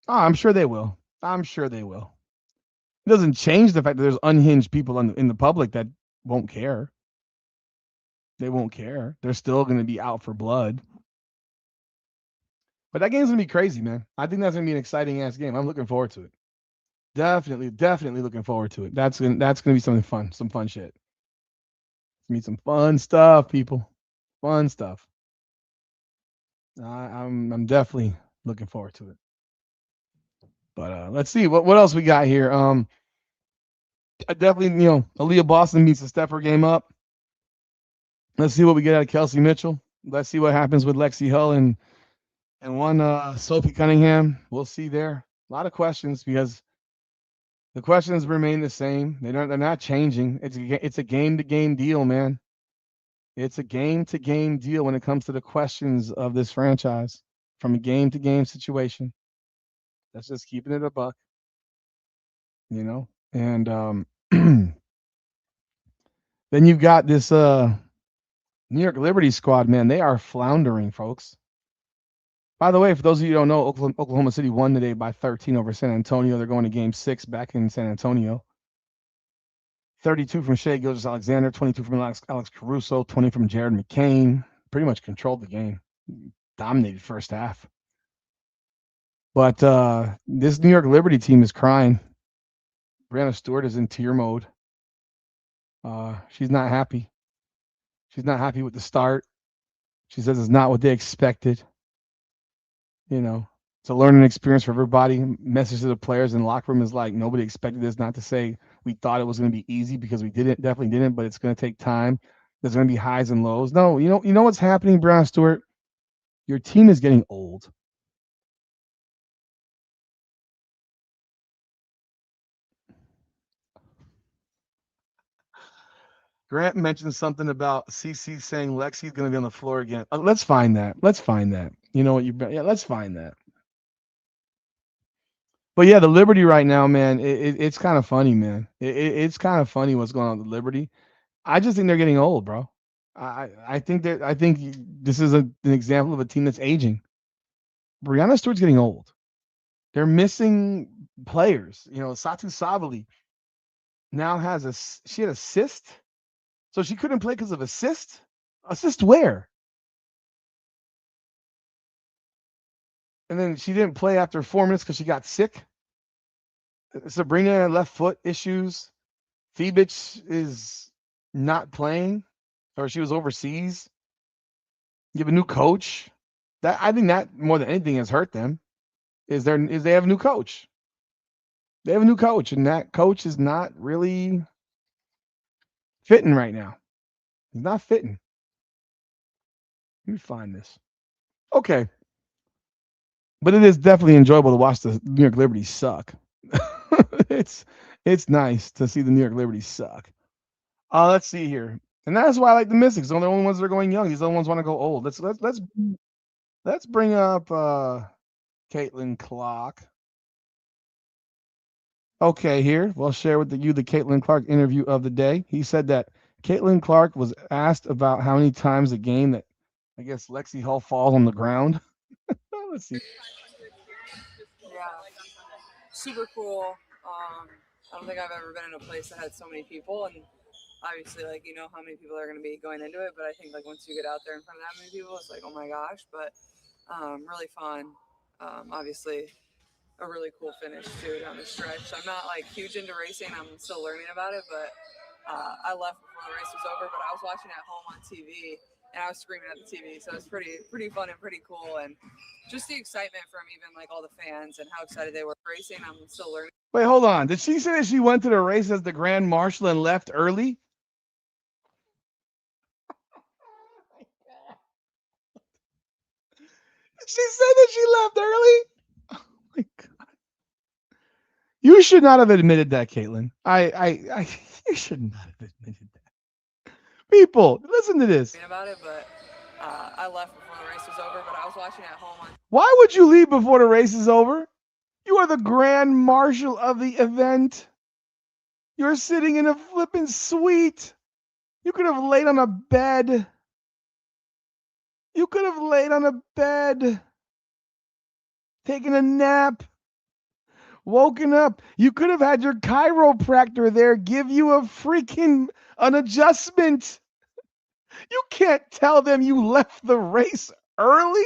Oh, I'm sure they will. I'm sure they will. It doesn't change the fact that there's unhinged people in the public that won't care. They won't care. They're still going to be out for blood. But that game's going to be crazy, man. I think that's going to be an exciting ass game. I'm looking forward to it. Definitely looking forward to it. That's going to be something fun, some fun shit. Meet some fun stuff, people. Fun stuff. I'm definitely looking forward to it. But let's see what else we got here. I definitely, Aaliyah Boston meets the stepper game up. Let's see what we get out of Kelsey Mitchell. Let's see what happens with Lexi Hull and one Sophie Cunningham. We'll see there. A lot of questions because the questions remain the same. They're not changing. It's a game to game deal, man. It's a game to game deal when it comes to the questions of this franchise from a game to game situation. That's just keeping it a buck, And then you've got this New York Liberty squad, man. They are floundering, folks. By the way, for those of you who don't know, Oklahoma City won today by 13 over San Antonio. They're going to game 6 back in San Antonio. 32 from Shea Gilgeous-Alexander, 22 from Alex Caruso, 20 from Jared McCain. Pretty much controlled the game. Dominated first half. But this New York Liberty team is crying. Brianna Stewart is in tear mode. She's not happy. She's not happy with the start. She says it's not what they expected. It's a learning experience for everybody. Message to the players in the locker room is like, nobody expected this. Not to say we thought it was going to be easy because we definitely didn't, but it's going to take time. There's going to be highs and lows. No, you know what's happening, Brianna Stewart? Your team is getting old. Grant mentioned something about CC saying Lexi's going to be on the floor again. Let's find that. Let's find that. You know what? Yeah, let's find that. But yeah, the Liberty right now, man, it's kind of funny, man. It's kind of funny what's going on with Liberty. I just think they're getting old, bro. I think this is an example of a team that's aging. Brianna Stewart's getting old. They're missing players. You know, Satu Savali now has she had a cyst, so she couldn't play because of a cyst. A cyst where? And then she didn't play after 4 minutes because she got sick. Sabrina left foot issues. Phoebich is not playing, or she was overseas. You have a new coach. That I think that more than anything has hurt them. Is they have a new coach. They have a new coach, and that coach is not really fitting right now. He's not fitting. Let me find this. Okay, but it is definitely enjoyable to watch the New York Liberty suck. it's it's nice to see the New York Liberty suck. Let's see here, and that's why I like the Mystics. They're the only ones that are going young. These other ones want to go old. Let's bring up Caitlin Clark. Okay, here we'll share with you the Caitlin Clark interview of the day. He said that Caitlin Clark was asked about how many times a game that I guess Lexi Hull falls on the ground. Let's see. Yeah, super cool. I don't think I've ever been in a place that had so many people, and obviously, like you know how many people are going to be going into it. But I think like once you get out there in front of that many people, it's like oh my gosh. But really fun. Obviously, a really cool finish too down the stretch. I'm not like huge into racing. I'm still learning about it, but I left before the race was over. But I was watching at home on TV, and I was screaming at the TV. So it's pretty fun and pretty cool, and just the excitement from even like all the fans and how excited they were racing. I'm still learning. Wait, hold on. Did she say that she went to the race as the Grand Marshal and left early? Did she say that she left early? Oh my God. You should not have admitted that, Caitlin. You should not have admitted that. People, listen to this. About it, but I left before the race was over. But I was watching at home on. Why would you leave before the race is over? You are the Grand Marshal of the event. You're sitting in a flippin' suite. You could have laid on a bed. You could have laid on a bed, taken a nap, woken up. You could have had your chiropractor there give you a freaking an adjustment. You can't tell them you left the race early.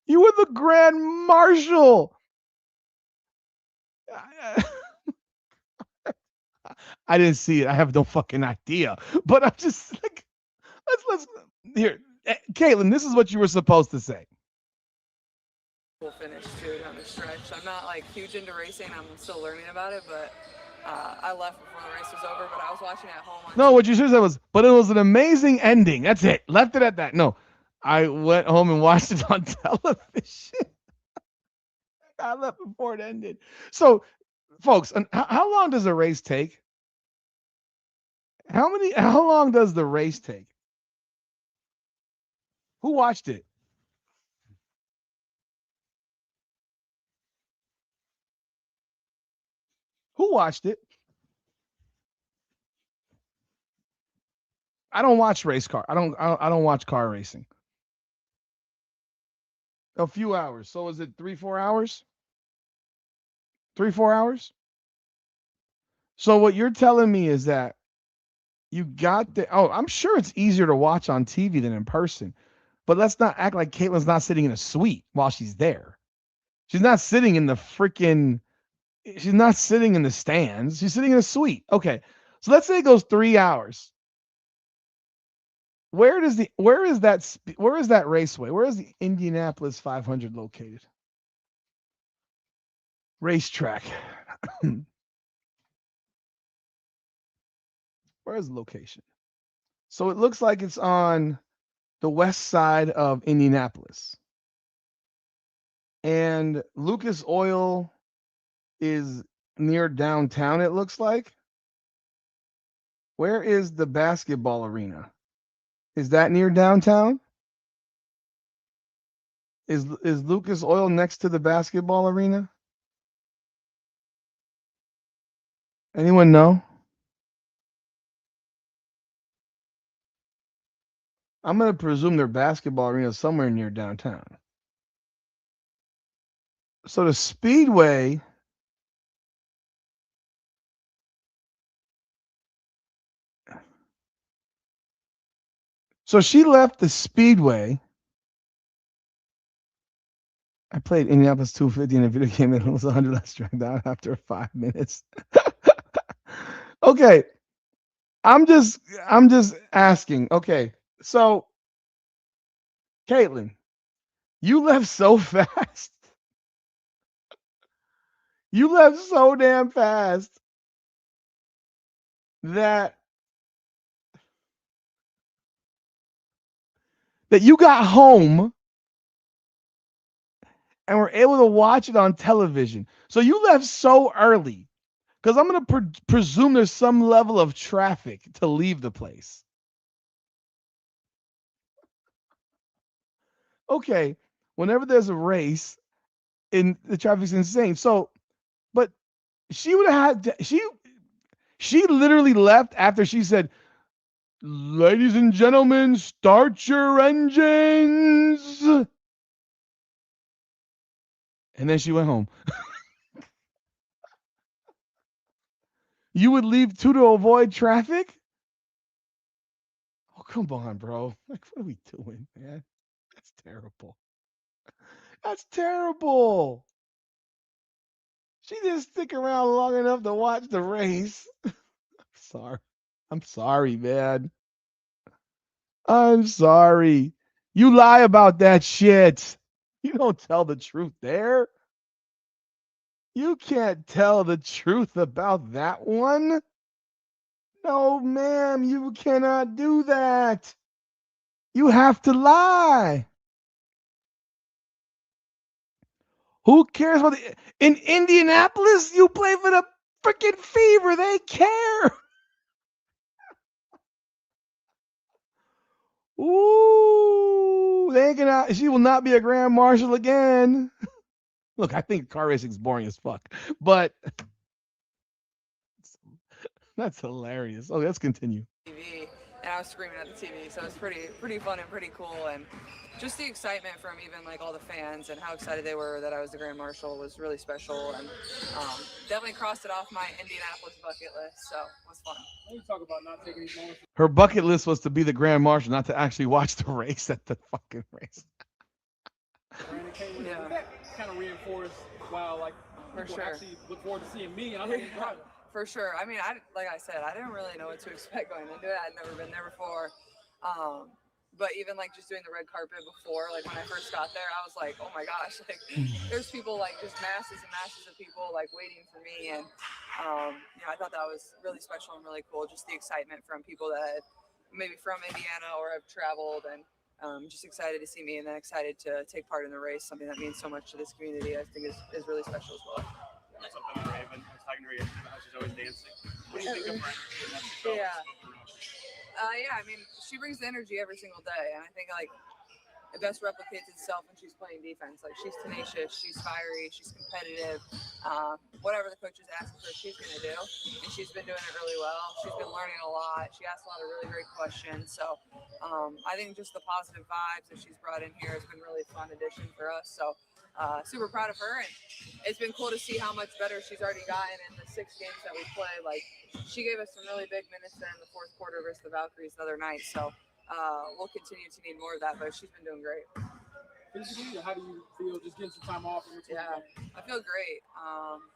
You were the Grand Marshal. I didn't see it. I have no fucking idea. But I'm just like, let's here, Caitlin. This is what you were supposed to say. Cool finish too down the stretch. I'm not like huge into racing. I'm still learning about it, but I left before the race was over. But I was watching at home on. No, what you should have said was, but it was an amazing ending. That's it. Left it at that. No, I went home and watched it on television. I left before it ended. So, folks, how long does a race take? How long does the race take? Who watched it? Who watched it? I don't watch race car. I don't watch car racing. A few hours. So is it 3 4 hours? 3 4 hours? So what you're telling me is that you got the I'm sure it's easier to watch on TV than in person. But let's not act like Caitlin's not sitting in a suite while she's there. She's not sitting in the freaking she's not sitting in the stands. She's sitting in a suite. Okay. So let's say it goes 3 hours. Where is that raceway? Where is the Indianapolis 500 located? Racetrack. Where is the location? So it looks like it's on the west side of Indianapolis. And Lucas Oil is near downtown, it looks like. Where is the basketball arena? Is that near downtown? Is Lucas Oil next to the basketball arena? Anyone know? I'm going to presume their basketball arena is somewhere near downtown. So the Speedway, so she left the Speedway. I played Indianapolis 250 in a video game and it was 100 less dragged out after 5 minutes. Okay, I'm just asking. Okay, so Caitlin, you left so fast. You left so damn fast that you got home and were able to watch it on television. So you left so early because I'm going to presume there's some level of traffic to leave the place. Okay, whenever there's a race, in the traffic's insane. So, but she would have had she literally left after she said, "Ladies and gentlemen, start your engines." And then she went home. You would leave too to avoid traffic? Oh, come on, bro. Like, what are we doing, man? That's terrible. That's terrible. She didn't stick around long enough to watch the race. Sorry. I'm sorry, man. I'm sorry. You lie about that shit. You don't tell the truth there. You can't tell the truth about that one. No, ma'am, you cannot do that. You have to lie. Who cares about in Indianapolis? You play for the freaking Fever. They care. Ooh, they ain't gonna. She will not be a grand marshal again. Look, I think car racing is boring as fuck, but that's hilarious. Okay, let's continue. TV, and I was screaming at the TV, so it was pretty fun and pretty cool, and just the excitement from even like all the fans and how excited they were that I was the Grand Marshal was really special, and definitely crossed it off my Indianapolis bucket list, so it was fun. You talk about not taking these moments. Her bucket list was to be the grand marshal, not to actually watch the race at the fucking race. Brandon Caitlin, Yeah. that kind of reinforced, wow, like For people sure. actually look forward to seeing me, and I'm not even driving. For sure. I mean, like I said, I didn't really know what to expect going into it. I'd never been there before. But even like just doing the red carpet before, like when I first got there, I was like, oh my gosh, like there's people, like just masses and masses of people like waiting for me. And, I thought that was really special and really cool. Just the excitement from people that had maybe from Indiana or have traveled, and just excited to see me, and then excited to take part in the race. Something that means so much to this community, I think is really special as well. What's up, Raven? I was talking to her yesterday about how she's always dancing. What do you think of her? Yeah. I mean, she brings the energy every single day, and I think like it best replicates itself when she's playing defense. Like she's tenacious, she's fiery, she's competitive. Whatever the coaches ask her, she's gonna do, and she's been doing it really well. She's been learning a lot. She asks a lot of really great questions. So I think just the positive vibes that she's brought in here has been really fun addition for us. So super proud of her, and it's been cool to see how much better she's already gotten in the 6 games that we played. Like she gave us some really big minutes there in the fourth quarter versus the Valkyries the other night. So we'll continue to need more of that, but she's been doing great. Physically, how do you feel just getting some time off? Yeah, I feel great.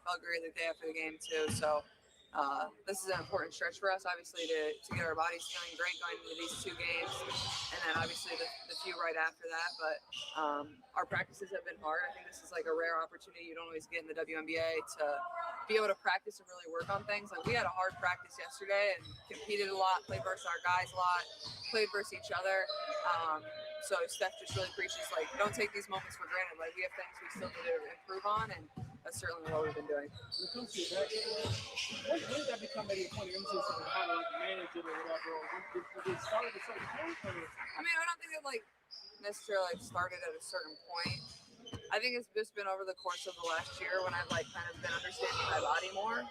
Felt great the day after the game too. So this is an important stretch for us, obviously, to get our bodies feeling great going into these 2 games, and then obviously the few right after that. But our practices have been hard. I think this is like a rare opportunity you don't always get in the WNBA to be able to practice and really work on things. Like we had a hard practice yesterday and competed a lot, played versus our guys a lot, played versus each other. So Steph just really preaches, like, don't take these moments for granted. Like, we have things we still need to improve on, and that's certainly what we've been doing. When it comes to your basketball, when did that become maybe a point of emphasis on how to like manage it or whatever? Or did it start at a certain point? Or? I mean, I don't think it like necessarily started at a certain point. I think it's just been over the course of the last year when I've like kind of been understanding my body more.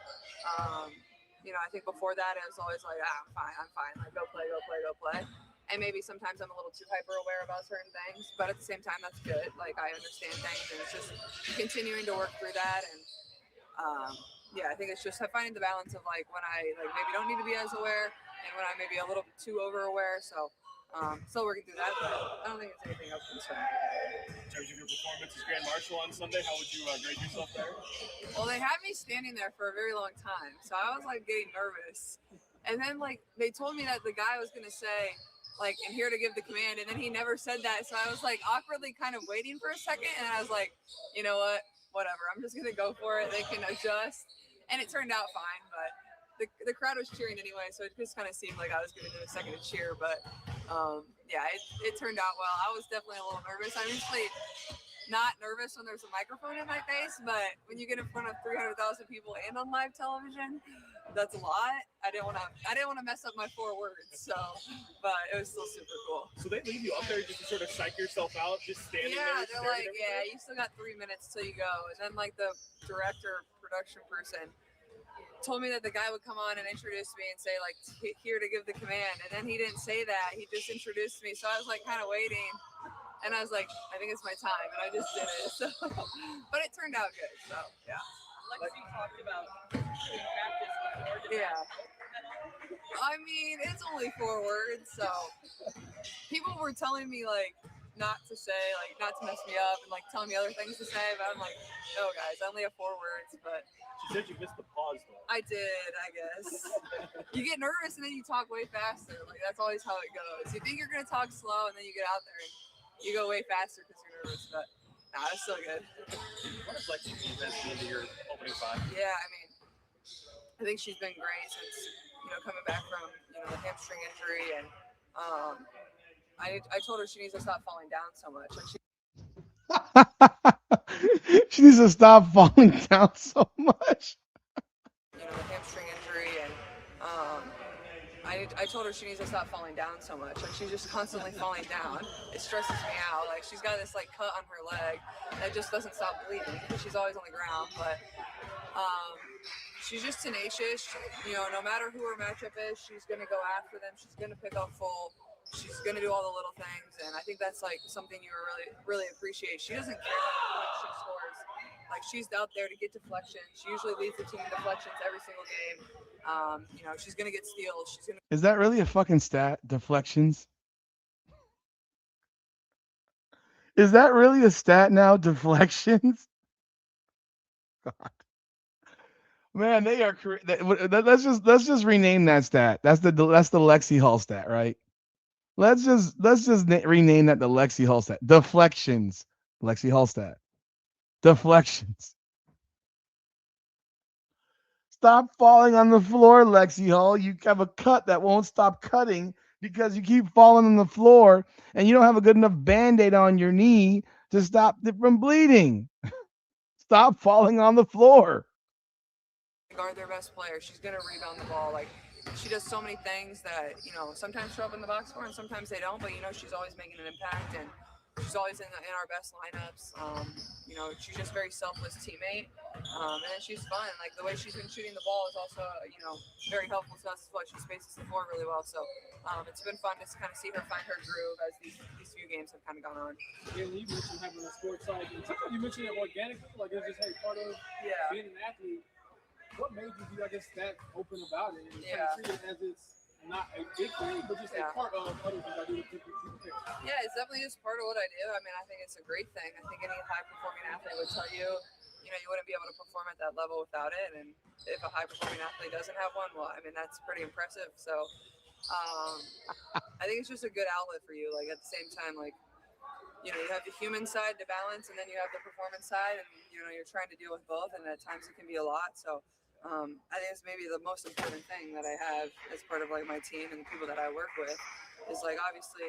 I think before that it was always like, I'm fine, like go play. And maybe sometimes I'm a little too hyper aware about certain things, but at the same time that's good. Like I understand things, and it's just continuing to work through that. And I think it's just finding the balance of like when I like maybe don't need to be as aware, and when I maybe a little bit too over aware. So still working through that, but I don't think it's anything of concern. In terms of your performance as Grand Marshal on Sunday, how would you grade yourself there? Well, they had me standing there for a very long time, so I was like getting nervous. And then like they told me that the guy was gonna say like, "I'm here to give the command," and then he never said that. So I was like awkwardly kind of waiting for a second, and I was like, you know what, whatever. I'm just gonna go for it. They can adjust, and it turned out fine. But the crowd was cheering anyway, so it just kind of seemed like I was going to do a second to cheer. But it turned out well. I was definitely a little nervous. I'm usually not nervous when there's a microphone in my face, but when you get in front of 300,000 people and on live television, that's a lot. I didn't want to mess up my 4 words, but it was still super cool. So they leave you up there just to sort of psych yourself out, just standing there. Yeah, they're like, you still got 3 minutes till you go. And then like the director, production person told me that the guy would come on and introduce me and say like, here to give the command. And then he didn't say that. He just introduced me. So I was like kind of waiting. And I was like, I think it's my time. And I just did it. So, but it turned out good. So, yeah. Like you talked about doing practice before. Yeah. I mean, it's only 4 words. So people were telling me like not to say, like not to mess me up and like telling me other things to say. But I'm like, no, guys, I only have 4 words. But she said you missed the pause though. I did, I guess. You get nervous and then you talk way faster. Like that's always how it goes. You think you're gonna talk slow and then you get out there and you go way faster because you're nervous. But nah, it's still good. What is Lexi been into your opening 5? Yeah, I mean, I think she's been great since coming back from the hamstring injury, and I told her she needs to stop falling down so much. And she needs to stop falling down so much. The hamstring injury, and I told her she needs to stop falling down so much. Like she's just constantly falling down. It stresses me out. Like she's got this like cut on her leg that just doesn't stop bleeding because she's always on the ground. But she's just tenacious. No matter who her matchup is, she's gonna go after them. She's gonna pick up full. She's gonna do all the little things, and I think that's like something you really appreciate. She doesn't care how many points she scores. Like she's out there to get deflections. She usually leads the team in deflections every single game. She's gonna get steals. Is that really a fucking stat? Deflections? Is that really a stat now? Deflections? God. Man, they are. Let's just rename that stat. That's the Lexi Hall stat, right? Let's just rename that the Lexi Hall stat. Deflections. Lexi Hall stat. Deflections. Stop falling on the floor, Lexi Hall. You have a cut that won't stop cutting because you keep falling on the floor and you don't have a good enough Band-Aid on your knee to stop it from bleeding. Stop falling on the floor. Guard their best player. She's gonna rebound the ball. Like she does so many things that sometimes show up in the box score and sometimes they don't. But she's always making an impact, and she's always in our best lineups. She's just a very selfless teammate, and then she's fun. Like the way she's been shooting the ball is also very helpful to us as well. She spaces the floor really well. So it's been fun to kind of see her find her groove as these few games have kind of gone on. Yeah, you mentioned having a sports side. You mentioned it organically, like it's just part of being an athlete. What made you be, I guess, that open about it and kind of treat it as it's not a big thing, but just a part of other things I do to keep it? Yeah, it's definitely just part of what I do. I mean, I think it's a great thing. I think any high-performing athlete would tell you, you wouldn't be able to perform at that level without it. And if a high-performing athlete doesn't have one, well, I mean, that's pretty impressive. So I think it's just a good outlet for you. Like, at the same time, like, you have the human side to balance, and then you have the performance side, and, you're trying to deal with both, and at times it can be a lot. So I think it's maybe the most important thing that I have as part of like my team and the people that I work with is like obviously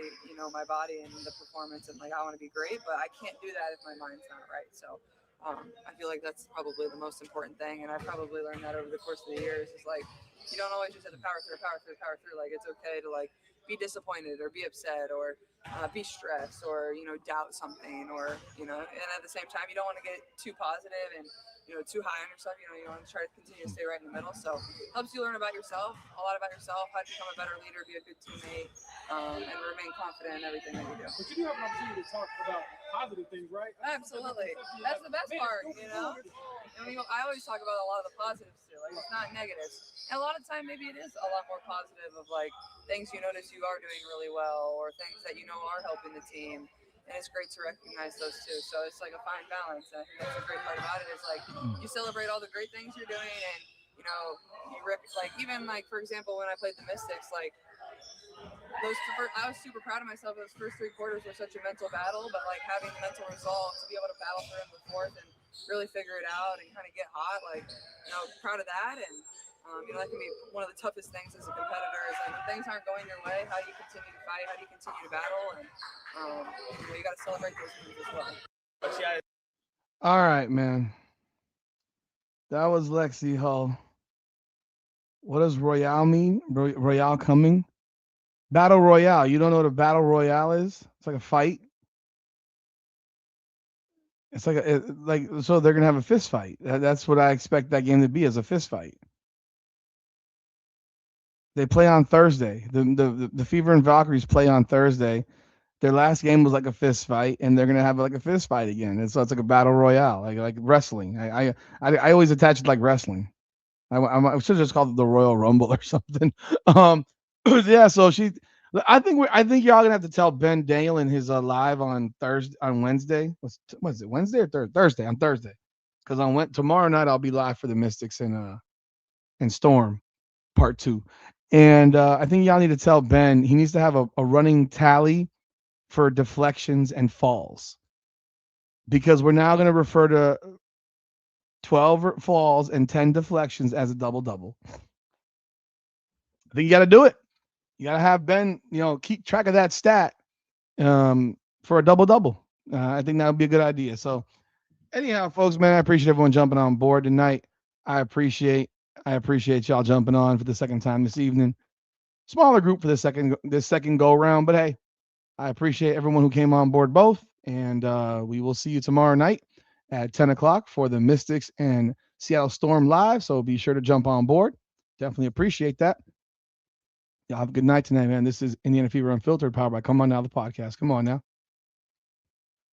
my body and the performance and like I want to be great, but I can't do that if my mind's not right. So I feel like that's probably the most important thing, and I probably learned that over the course of the years. Is like you don't always just have to power through. Like it's okay to like be disappointed or be upset or be stressed or doubt something or and at the same time you don't want to get too positive and too high on yourself. You want to try to continue to stay right in the middle. So it helps you learn about yourself, a lot about yourself, how to become a better leader, be a good teammate, and remain confident in everything that you do. But you do have an opportunity to talk about positive things, right? Absolutely. That's the best part, I always talk about a lot of the positives too. Like it's not negative. And a lot of time maybe it is a lot more positive of like things you notice you are doing really well or things that are helping the team. And it's great to recognize those too. So it's like a fine balance. And I think that's the great part about it is like you celebrate all the great things you're doing and you rip like even like for example when I played the Mystics, like I was super proud of myself. Those first 3 quarters were such a mental battle, but like having the mental resolve to be able to battle through in the fourth and really figure it out and kind of get hot, like proud of that. And that can be one of the toughest things as a competitor is like when things aren't going your way, how do you continue to fight? How do you continue to battle? And you got to celebrate those things as well. All right, man. That was Lexi Hull. What does Royale mean? Royale coming? Battle Royale. You don't know what a Battle Royale is? It's like a fight. It's like so they're gonna have a fist fight. That's what I expect that game to be, as a fist fight. They play on Thursday. The Fever and Valkyries play on Thursday. Their last game was like a fist fight, and they're gonna have like a fist fight again. And so it's like a battle royale, like wrestling. I always attach it like wrestling. I should just call it the Royal Rumble or something. Yeah. So I think y'all gonna have to tell Ben Daniel in his live on Wednesday. What's it? Wednesday or Thursday? On Thursday, because tomorrow night I'll be live for the Mystics and Storm Part 2, and I think y'all need to tell Ben he needs to have a running tally for deflections and falls, because we're now going to refer to 12 falls and 10 deflections as a double-double. I think you got to do it. You got to have Ben, keep track of that stat for a double-double. I think that would be a good idea. So anyhow, folks, man, I appreciate everyone jumping on board tonight. I appreciate y'all jumping on for the second time this evening. Smaller group for this second go around, but hey, I appreciate everyone who came on board both, and we will see you tomorrow night at 10 o'clock for the Mystics and Seattle Storm live, so be sure to jump on board. Definitely appreciate that. Y'all have a good night tonight, man. This is Indiana Fever Unfiltered, powered by Come On Now, the podcast. Come on now.